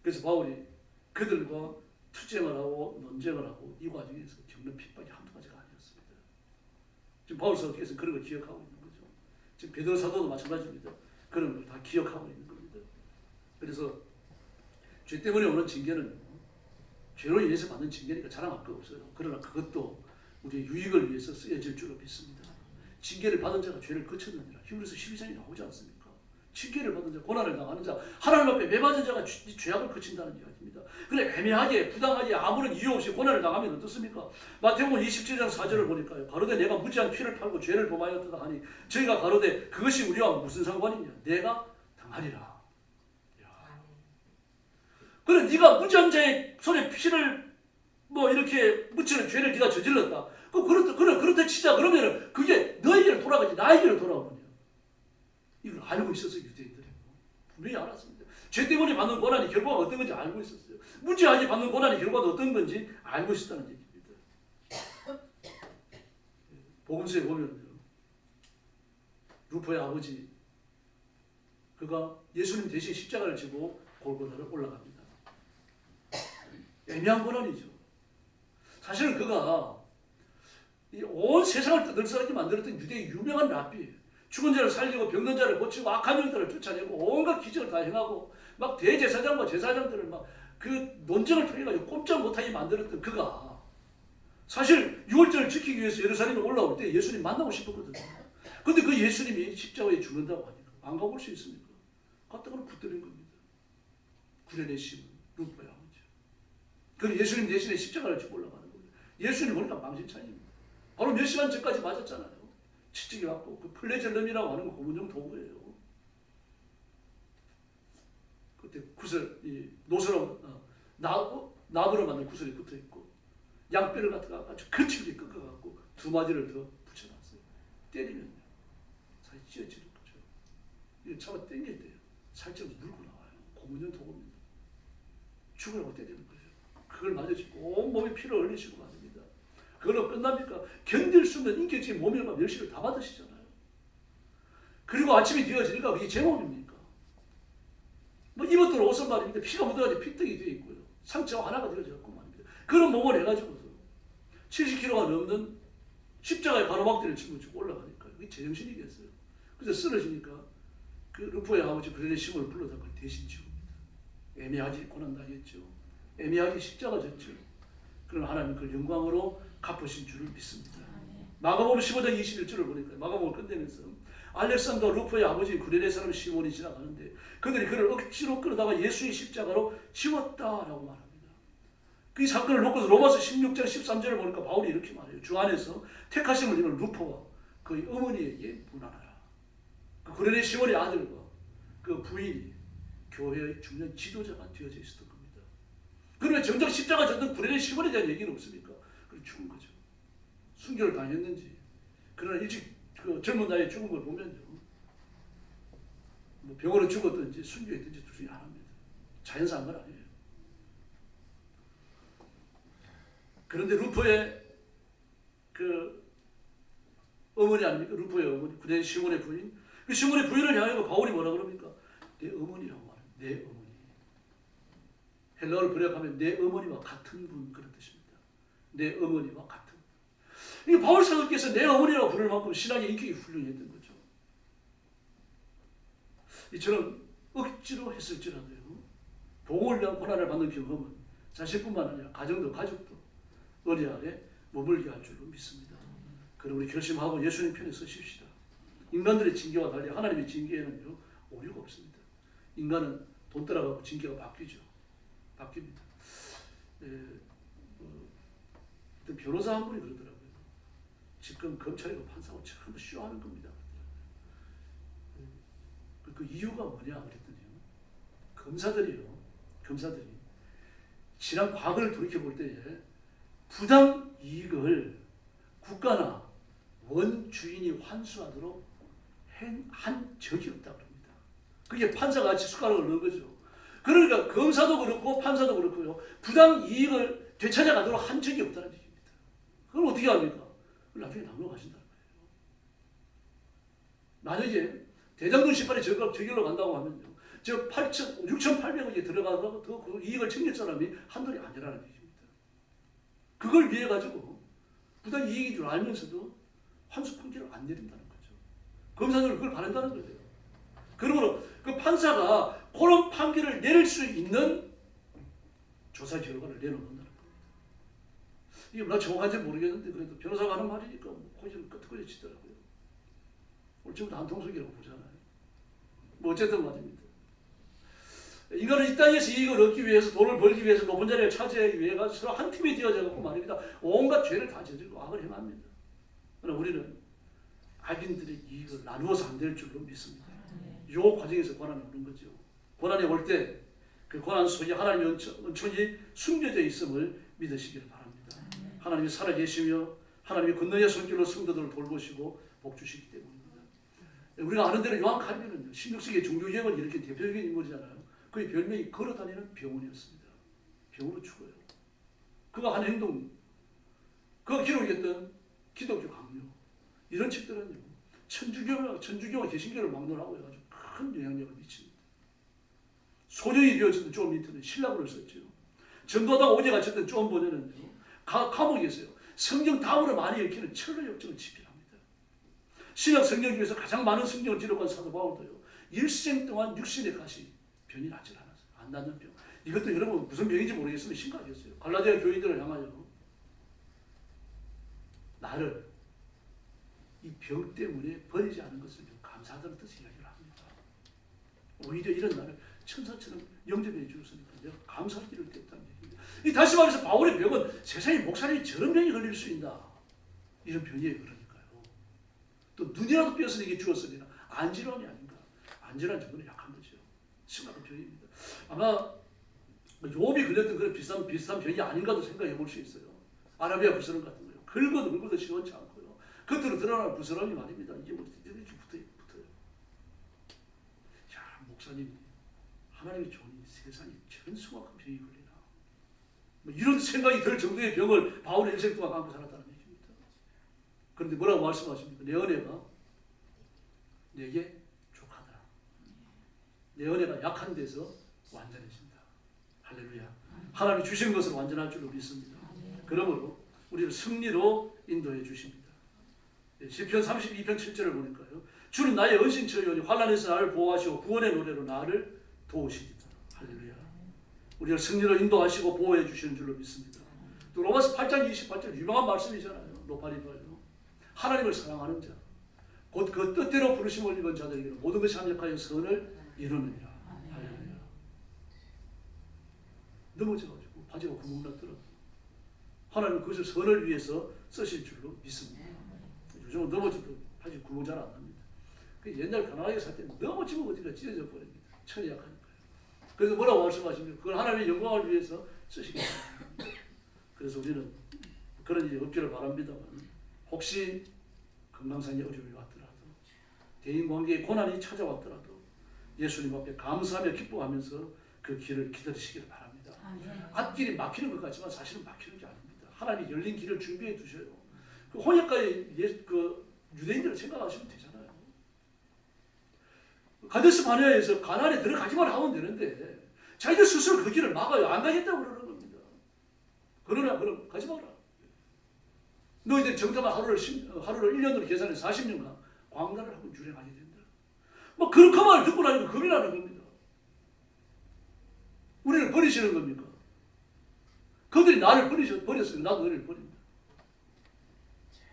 그래서 바울이 그들과 투쟁을 하고 논쟁을 하고 이 과정에서 겪는 핍박이 한두 가지가 아니었습니다. 지금 바울 사도께서는 그런 걸 기억하고 있는 거죠. 지금 베드로 사도도 마찬가지입니다. 그런 걸 다 기억하고 있는 겁니다. 그래서 죄 때문에 오는 징계는 죄로 인해서 받는 징계니까 자랑할 거 없어요. 그러나 그것도 우리의 유익을 위해서 쓰여질 줄로 믿습니다. 징계를 받은 자가 죄를 그쳤느니라. 히브리서 12장에 나오지 않습니까? 징계를 받은 자, 고난을 당하는 자, 하나님 앞에 매맞은 자가 죄악을 그친다는 이야기입니다. 그래 애매하게 부당하게 아무런 이유 없이 고난을 당하면 어떻습니까? 마태복음 27장 4절을 보니까요. 가로되 내가 무지한 피를 팔고 죄를 범하였다 하니 저희가 가로되 그것이 우리와 무슨 상관이냐? 내가 당하리라. 그래 네가 무지한 자의 손에 피를 뭐 이렇게 묻히는 죄를 네가 저질렀다. 그렇다 치자. 그러면 그게 너에게로 돌아가지 나에게로 돌아오느냐. 이걸 알고 있었어요. 유대인들이. 분명히 알았습니다. 죄 때문에 받는 고난이 결과가 어떤 건지 알고 있었어요. 무지하게 받는 고난의 결과가 어떤 건지 알고 있었다는 얘기입니다. 복음서에 보면 루포의 아버지 그가 예수님 대신 십자가를 지고 골고다를 올라갑니다. 애매한 고난이죠. 사실은 그가 온 세상을 떠들썩하게 만들었던 유대의 유명한 랍비예요. 죽은 자를 살리고 병든 자를 고치고 악한 영들을 쫓아내고 온갖 기적을 다 행하고 막 대제사장과 제사장들을 막 그 논쟁을 통해 가지고 꼼짝 못하게 만들었던 그가 사실 6월절을 지키기 위해서 예루살렘에 올라올 때 예수님 만나고 싶었거든요. 근데 그 예수님이 십자가에 죽는다고 하니까 안 가볼 수 있습니까? 갔다가는 붙들린 겁니다. 구레네심은 루포의 아버지. 그리고 예수님 대신에 십자가를 지고 올라가는 거예요. 예수님 보니까 망신차입니다. 바로 몇 시간 전까지 맞았잖아요. 치치기 맞고 그 플레젤럼이라고 하는 거 고문용 도구예요. 그때 구슬 이 노스로 나무로 만든 구슬이 붙어 있고 양뼈를 갖다가 아주 거칠게 꺾어갖고 2마디를 더 붙여놨어요. 때리면요 살이 찢어지는 거죠. 이거 잡아 당길 때요 살짝 물고 나와요. 고문형 도구입니다. 죽으라고 때리는 거예요. 그걸 맞으시고 온몸에 피를 흘리시고 말입니다. 그걸로 끝납니까? 견딜 수 없는 인격적인 모멸과 멸시를 다 받으시잖아요. 그리고 아침이 되어지니까 그게 제 몸입니까? 뭐 입었던 옷은 말입니다. 피가 묻어가지고 피떡이 되어 있고요. 상처가 하나가 되어졌고 말입니다. 그런 몸을 해가지고서 70kg가 넘는 십자가의 가로막대를 짊어지고 올라가니까 그게 제정신이겠어요. 그래서 쓰러지니까 그 루포의 아버지 그레네 시몬을 불러다가 대신 지웁니다. 애매하지 고난당했죠. 애매하게 십자가 졌죠. 그러나 하나님 그 영광으로 갚으신 줄을 믿습니다. 마가복음 15장 21절을 보니까 마가복음을 끝내면서 알렉산더 루포의 아버지 구레네 사람 시몬이 지나가는데 그들이 그를 억지로 끌어다가 예수의 십자가로 지웠다라고 말합니다. 그 사건을 놓고서 로마서 16장 13절을 보니까 바울이 이렇게 말해요. 주 안에서 택하심을 입은 루포와 그의 어머니에게 문안하라. 그 구레네 시몬의 아들과 그 부인이 교회의 중요한 지도자가 되어져 있었던 겁니다. 그러면 정작 십자가 졌던 구레네 시몬에 대한 얘기는 없습니까? 그래 죽은 거죠. 순교를 당했는지. 그러나 일찍 그 젊은 나이에 죽은 걸 보면요, 뭐 병으로 죽었든지 순교했든지 둘 중에 하나입니다. 자연사한 건 아니에요. 그런데 루포의 그 어머니 아닙니까? 루포의 어머니, 구레네 시몬의 부인. 그 시몬의 부인을 향하여 바울이 뭐라 그럽니까? 내 어머니라고 말해요. 내 어머니. 헬라어를 번역하면 내 어머니와 같은 분 그런 뜻입니다. 내 어머니와 같은. 이 바울 사도께서 내 어머니라고 부를 만큼 신앙의 인격이 훌륭했던 거죠. 이처럼 억지로 했을지라도요, 복음을 위한 고난을 받는 경험은 자신뿐만 아니라 가정도 가족도 은혜 아래 머물게 할 줄로 믿습니다. 그럼 우리 결심하고 예수님 편에 서십시다. 인간들의 징계와 달리 하나님의 징계에는요 오류가 없습니다. 인간은 돈 따라가고 징계가 바뀌죠. 바뀝니다. 어떤 변호사 한 분이 그러더라고요. 지금 검찰이고 판사고 전부 쇼하는 겁니다. 그 이유가 뭐냐 그랬더니요. 검사들이 지난 과거를 돌이켜볼 때에 부당 이익을 국가나 원주인이 환수하도록 한 적이 없다고 합니다. 그게 판사가 같이 숟가락을 넣은 거죠. 그러니까 검사도 그렇고 판사도 그렇고요. 부당 이익을 되찾아가도록 한 적이 없다는 얘기입니다. 그걸 어떻게 합니까? 나중에 남용하신다는 거예요. 만약에 대장동 심판에 저길로 간다고 하면요. 저 6,800억이 들어가서 그 이익을 챙길 사람이 한둘이 아니라는 얘기입니다. 그걸 위해 가지고 부당 이익인 줄 알면서도 환수 판결을 안 내린다는 거죠. 검사들은 그걸 바란다는 거예요. 그러므로 그 판사가 그런 판결을 내릴 수 있는 조사 결과를 내놓는다는 겁니다. 이게 뭐 정확한지 모르겠는데 그래도 변호사가 하는 말이니까 고지를 끄떡거려지더라고요. 오늘 지금도 한통속이라고 보잖아요. 뭐 어쨌든 말입니다. 인간은 이 땅에서 이익을 얻기 위해서 돈을 벌기 위해서 높은 자리를 차지하기 위해 가지고 서로 한 팀이 되어져갖고 말입니다. 온갖 죄를 다 저지르고 악을 행합니다. 그러나 우리는 악인들의 이익을 나누어서 안 될 줄로 믿습니다. 이 과정에서 고난이 오는 거죠. 고난이 올 때 그 고난 속에 하나님의 은총이 숨겨져 있음을 믿으시기를 바랍니다. 하나님이 살아계시며 하나님이 건너의 손길로 성도들을 돌보시고 복주시기 때문입니다. 우리가 아는 대로 요한 칼빈은요, 16세기의 종교개혁을 일으킨 대표적인 인물이잖아요. 그의 별명이 걸어다니는 병원이었습니다. 병으로 죽어요. 그가 한 행동, 그가 기록했던 기독교 강요, 이런 책들은요, 천주교와 개신교를 막론하고 해가지고 큰 영향력을 미칩니다. 소령이 되어졌던 존 민턴은 신라문을 썼죠. 전도하다가 오제 갇혔던 존 버년은요, 감옥에 있어요. 성경 다음으로 많이 읽히는 철로 역정을 집필합니다. 신약 성경 중에서 가장 많은 성경을 기록한 사도 바울도요, 일생 동안 육신의 가시 병이 낫지 않았어요. 안 낫는 병. 이것도 여러분 무슨 병인지 모르겠으면 심각했어요. 갈라디아 교인들을 향하여 나를 이 병 때문에 버리지 않은 것을 감사하다는 뜻의 이야기를 합니다. 오히려 이런 나를 천사처럼 영접해 주었으니까 내가 감사할 길을 뗐다는 얘기입니다. 다시 말해서 바울의 병은 세상에 목사님이 저런 병이 걸릴 수 있나, 이런 병이에요. 그러니까요. 또 눈이라도 빼앗은 이게 죽었으니까 안질환이 아닌가. 안질환 정도는 약한 거죠. 심각한 병입니다. 아마 욥이 걸렸던 그런 비슷한 병이 아닌가도 생각해 볼 수 있어요. 아라비아 부스럼 같은 거예요. 긁어도 시원치 않고요. 겉으로 드러나는 부스럼이 말입니다. 이게 뭐 이렇게 붙어요. 야, 목사님, 하나님의 종이 세상에 천수만큼 병이 걸리나? 뭐 이런 생각이 들 정도의 병을 바울이 일생 동안 안고 살았다는 얘기입니다. 그런데 뭐라고 말씀하십니까? 내 은혜가 내게 족하다. 내 은혜가 약한 데서 완전해진다. 할렐루야. 하나님이 주신 것을 완전할 줄로 믿습니다. 그러므로 우리를 승리로 인도해 주십니다. 시편 32편 7절을 보니까요. 주는 나의 은신처이오니 환난에서 나를 보호하시고 구원의 노래로 나를 도우시리다. 할렐루야. 우리를 승리로 인도하시고 보호해 주시는 줄로 믿습니다. 또 로마서 8장 28절 유명한 말씀이잖아요. 노파리바요. 하나님을 사랑하는 자, 곧 그 뜻대로 부르심을 입은 자들에게는 모든 것이 합력하여 선을 이루느니라. 할렐루야. 넘어져가지고 바지가 구멍 났더라도 하나님은 그것을 선을 위해서 쓰실 줄로 믿습니다. 요즘은 넘어져도 바지 구멍 잘 안 납니다. 옛날 가난하게 살 때 넘어지면 어디가 찢어져 버립니다. 천이 약하니까요. 그래서 뭐라고 말씀하십니까? 그걸 하나님의 영광을 위해서 쓰시겠습니다. 그래서 우리는 그런 일이 없기를 바랍니다만 혹시 건강상의 어려움이 왔더라도 대인관계에 고난이 찾아왔더라도 예수님 앞에 감사하며 기뻐하면서 그 길을 기다리시기를 바랍니다. 앞길이 막히는 것 같지만 사실은 막히는 게 아닙니다. 하나님이 열린 길을 준비해 두셔요. 그 혼역가의 그 유대인들을 생각하시면 되잖아요. 가데스 바네아에서 가나안에 들어가기만 하면 되는데 자기들 스스로 그 길을 막아요. 안 가겠다고 그러는 겁니다. 그러나 그럼 가지 마라. 너희들 정탐한 하루를 1년으로 계산해서 40년간 광야를 하고 유행하게 된다. 뭐 그런 그 말을 듣고 나니까 겁이 나는 겁니다. 우리를 버리시는 겁니까? 그들이 나를 버렸으니까 나도 너희를 버린다.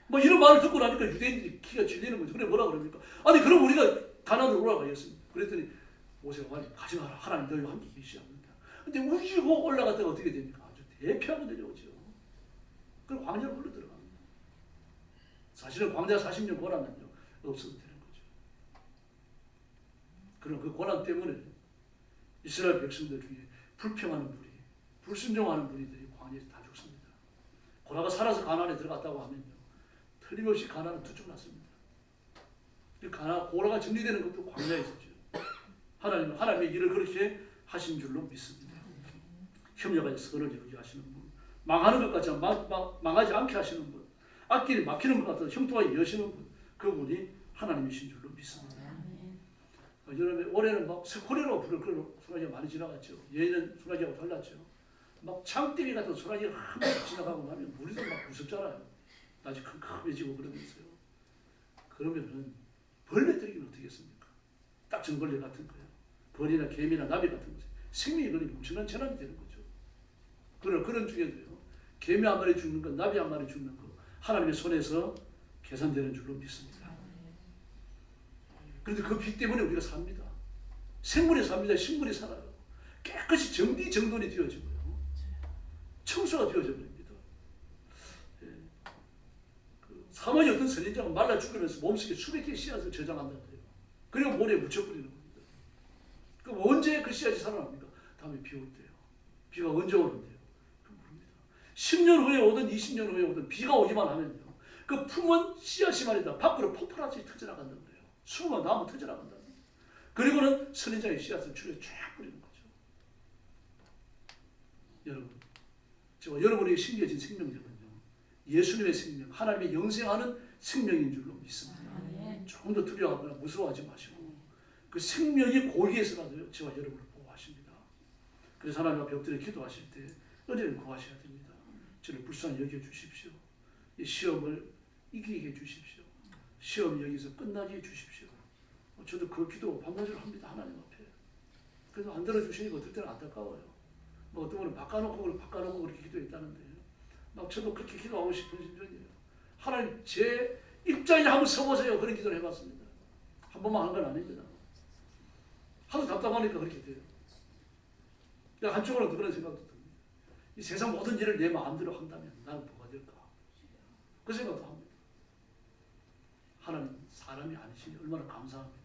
뭐 이런 말을 듣고 나니까 유대인들이 기가 질리는 거죠. 그래 뭐라 그럽니까? 아니 그럼 우리가 가나안으로 올라가겠습니다. 그랬더니 모세가 말이 가지 마라. 하나님 너희와 함께 계시지 않는다. 근데 우기고 올라갔다가 어떻게 됩니까? 아주 대피하고 내려오죠. 그럼 광야로 흘러 들어갑니다. 사실은 광야 40년 고난은요 없어도 되는 거죠. 그럼 그 고난 때문에 이스라엘 백성들 중에 불평하는 무리, 불순종하는 무리들이 광야에서 다 죽습니다. 고라가 살아서 가나안에 들어갔다고 하면요 틀림없이 가나안은 투척났습니다. 고라가 정리되는 것도 광야에서죠. 하나님의 일을 그렇게 하신 줄로 믿습니다. 협력하여 선을 이루게 하시는 분, 망하는 것 같지만 망하지 않게 하시는 분, 앞길이 막히는 것 같아도 형통하게 여시는 분, 그분이 하나님이신 줄로 믿습니다. 여러분 올해는 막 스코레로 부를 그런 소나기가 많이 지나갔죠. 예년 소나기하고 달랐죠. 막 창대기 같은 소나기가 한 번 지나가고 나면 우리도 막 무섭잖아요. 아주 큼큼해지고 그러면서요. 그러면은 벌레 들이기는 어떻게 했습니까? 딱 정벌레 같은 거예요. 벌이나 개미나 나비 같은 거죠. 생명이 걸리면 엄청난 재난이 되는 거죠. 그런 중에도요. 개미 한 마리 죽는 거, 나비 한 마리 죽는 거 하나님의 손에서 계산되는 줄로 믿습니다. 그런데 그 빛 때문에 우리가 삽니다. 생물이 삽니다. 식물이 살아요. 깨끗이 정돈이 되어지고요. 청소가 되어져 버립니다. 사마리 어떤 선인장은 말라 죽으면서 몸속에 수백 개의 씨앗을 저장한다고 해요. 그리고 모래에 묻혀버리는 겁니다. 그럼 언제 그 씨앗이 살아납니까? 다음에 비 올 때요. 비가 언제 오는데요? 그 모릅니다. 10년 후에 오든 20년 후에 오든 비가 오기만 하면요. 그 품은 씨앗이 말이다. 밖으로 폭발하듯이 터져나간다는 거예요. 수만 나면 터져나간다. 그리고는 선인장의 씨앗을 주위에 쫙 뿌리는 거죠. 여러분, 제가 여러분에게 심겨진 생명력은요. 예수님의 생명, 하나님의 영생하는 생명인 줄로 믿습니다. 조금 더 두려워하거나 무서워하지 마시고 그 생명이 고기에서라도 저와 여러분을 보호하십니다. 그래서 하나님 앞에 엎드려 기도하실 때 은혜를 구하셔야 됩니다. 저를 불쌍히 여겨주십시오. 이 시험을 이기게 해주십시오. 시험이 여기서 끝나게 해주십시오. 저도 그 기도 반나절 합니다. 하나님 앞에. 그래서 안 들어주시니까 어떨 때는 안타까워요. 뭐 어떤 분은 바꿔놓고 그렇게 기도했다는데 막 저도 그렇게 기도하고 싶은 심정이에요. 하나님 제 입장에 한번 서보세요. 그런 기도를 해봤습니다. 한 번만 한 건 아닙니다. 하도 답답하니까 그렇게 돼요. 한쪽으로는 그런 생각도 듭니다. 이 세상 모든 일을 내 마음대로 한다면 나는 뭐가 될까? 그 생각도 합니다. 하나님 사람이 아니시니 얼마나 감사합니까?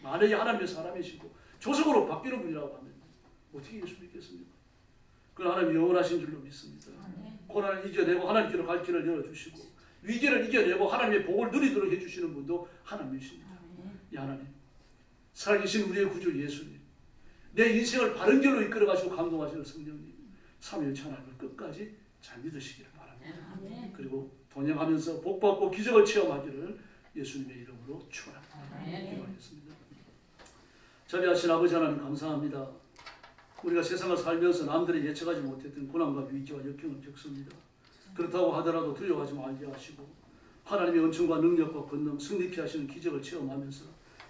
만약에 하나님의 사람이시고 조석으로 바뀌는 분이라고 하면 어떻게 예수 믿겠습니까? 그건 하나님 영원하신 줄로 믿습니다. 곧 고난을 이겨내고 하나님께로 갈 길을 열어주시고 위기를 이겨내고 하나님의 복을 누리도록 해주시는 분도 하나님이십니다. 이 하나님, 살아계신 우리의 구주 예수님, 내 인생을 바른 길로 이끌어가시고 감동하시는 성령님, 삼위일체 하나님을 끝까지 잘 믿으시기를 바랍니다. 그리고 동행하면서 복받고 기적을 체험하기를 예수님의 이름으로 축원합니다. 기도하겠습니다. 자비하신 아버지 하나님 감사합니다. 우리가 세상을 살면서 남들이 예측하지 못했던 고난과 위기와 역경을 겪습니다. 그렇다고 하더라도 두려워하지 말게 하시고 하나님의 은총과 능력과 권능, 승리케 하시는 기적을 체험하면서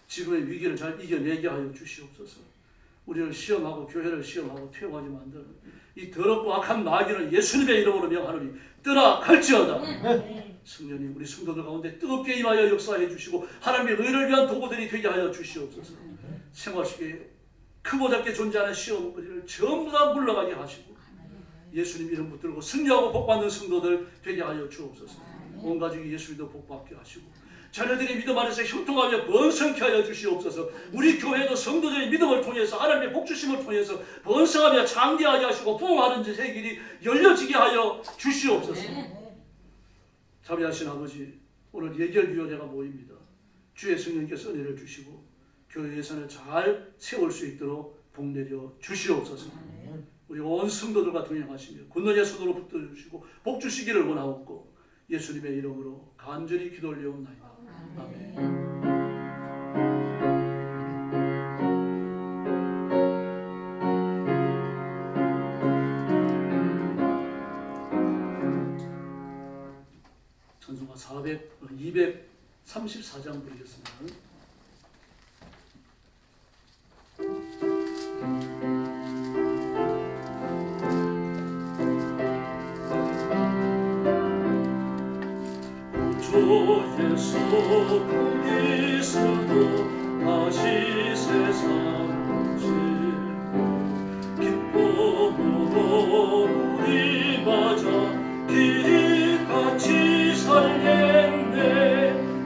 지금의 위기를 잘 이겨내게 하여 주시옵소서. 우리를 시험하고 교회를 시험하고 퇴보하지 만드는 이 더럽고 악한 마귀는 예수님의 이름으로 명하노니 떠나갈지어다. 성령님, 우리 성도들 가운데 뜨겁게 임하여 역사해 주시고 하나님의 의를 위한 도구들이 되게 하여 주시옵소서. 생활 속에 크고 작게 존재하는 시험거리를 전부 다 물러가게 하시고 예수님 이름 붙들고 승리하고 복받는 성도들 되게 하여 주옵소서. 온 가족이 예수 믿어 복받게 하시고 자녀들이 믿음 안에서 형통하며 번성케 하여 주시옵소서. 우리 교회도 성도들의 믿음을 통해서 하나님의 복주심을 통해서 번성하며 장대하게 하시고 부흥하는 새 길이 열려지게 하여 주시옵소서. 자비하신 아버지, 오늘 예결위원회가 모입니다. 주의 성령께서 은혜를 주시고 교회 예산을 잘 세울 수 있도록 복내려 주시옵소서. 우리 온 성도들과 동행하시며 굳는 손으로 붙들어 주시고 복 주시기를 원하옵고 예수님의 이름으로 간절히 기도 올려옵나이다. 아멘. 찬송가 234장 부르겠습니다. 주 예수 그리스도 다시 세상 지고 기쁨으로 우리 맞아 길이 같이 살겠네.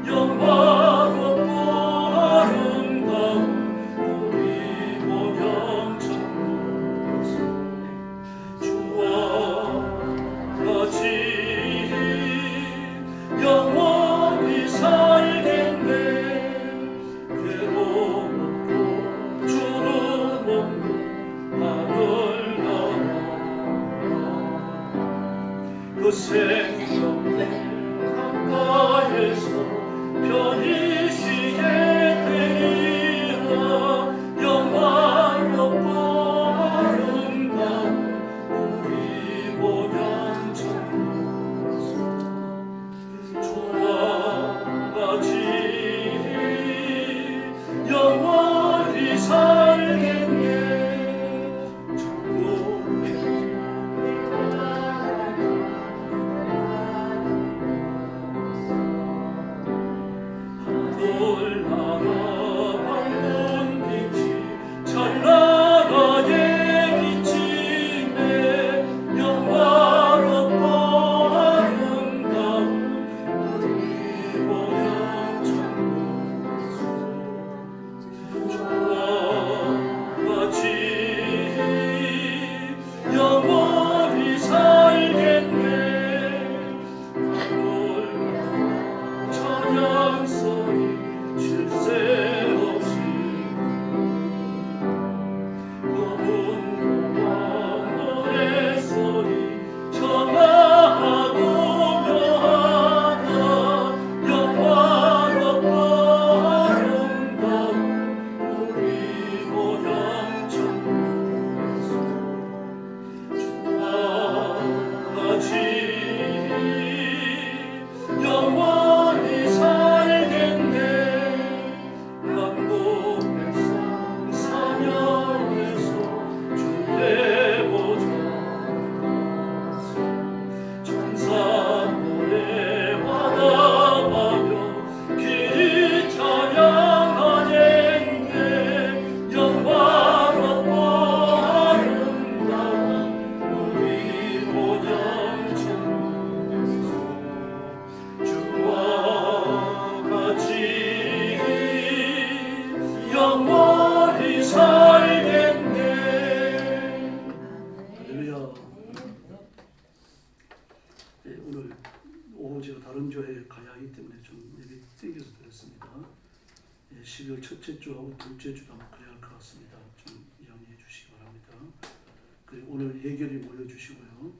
영화롭고 아름다운 우리 모양 참으로서 주와 같이 영원히 살겠네. 괴로웠고 주름 없는 하늘나라 그 생명의 강가에서 편히 쉬게 되리라. 영화롭고 아름다운 우리 모양 참으로서 주와 같이 영원히 살겠네. 오늘 오후 제가 다른 교회에 가야 하기 때문에 좀 예배 땡겨서 드렸습니다. 12월 첫째 주하고 둘째 주도 아마 그래야 할 것 같습니다. 좀 양해해 주시기 바랍니다. 그리고 오늘 예결이 모여주시고요.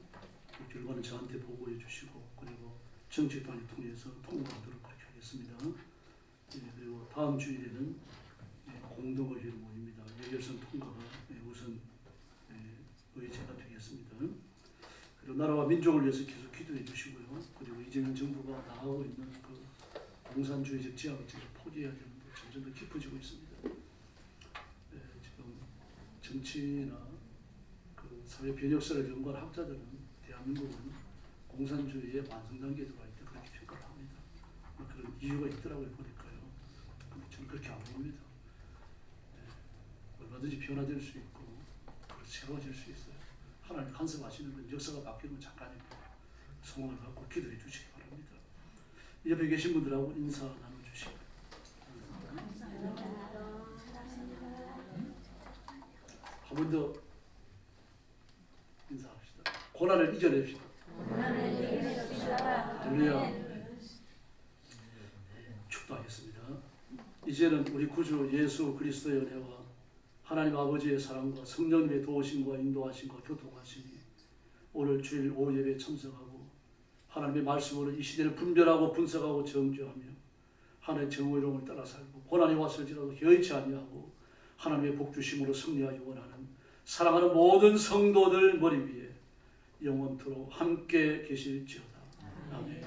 그 결과는 저한테 보고해 주시고 그리고 정치단을 통해서 통과하도록 그렇게 하겠습니다. 그리고 다음 주일에는 공동의회를 모입니다. 예결선 통과가 우선 의제가 되겠습니다. 그리고 나라와 민족을 위해서 계속 기도해 주시고요. 그리고 이재명 정부가 나가고 있는 그 공산주의적 지향적을 포기해야 되는데 점점 더 깊어지고 있습니다. 지금 정치나 그 사회 변혁사를 연구한 학자들은 대한민국은 공산주의의 완성 단계에 들어와 있다 그렇게 평가를 합니다. 그런 이유가 있더라고요 보니까요. 근데 저는 그렇게 안 봅니다. 얼마든지 변화될 수 있고 새로워질 수 있어요. 하나님 간섭하시는 건 역사가 바뀌는 건 잠깐입니다. 소망을 갖고 기도해 주시기 바랍니다. 옆에 계신 분들하고 인사 나눠주시기 바랍니다. 한 번 더 인사합시다. 고난을 이겨냅시다. 할렐루야. 축도하겠습니다. 이제는 우리 구주 예수 그리스도의 은혜와 하나님 아버지의 사랑과 성령님의 도우심과 인도하심과 교통하심이 오늘 주일 오후 예배에 참석하고 하나님의 말씀으로 이 시대를 분별하고 분석하고 정죄하며 하나님의 정의로움을 따라 살고 고난이 왔을지라도 여의치 아니하고 하나님의 복주심으로 승리하기 원하는 사랑하는 모든 성도들 머리 위에 영원토록 함께 계실지어다. 아멘.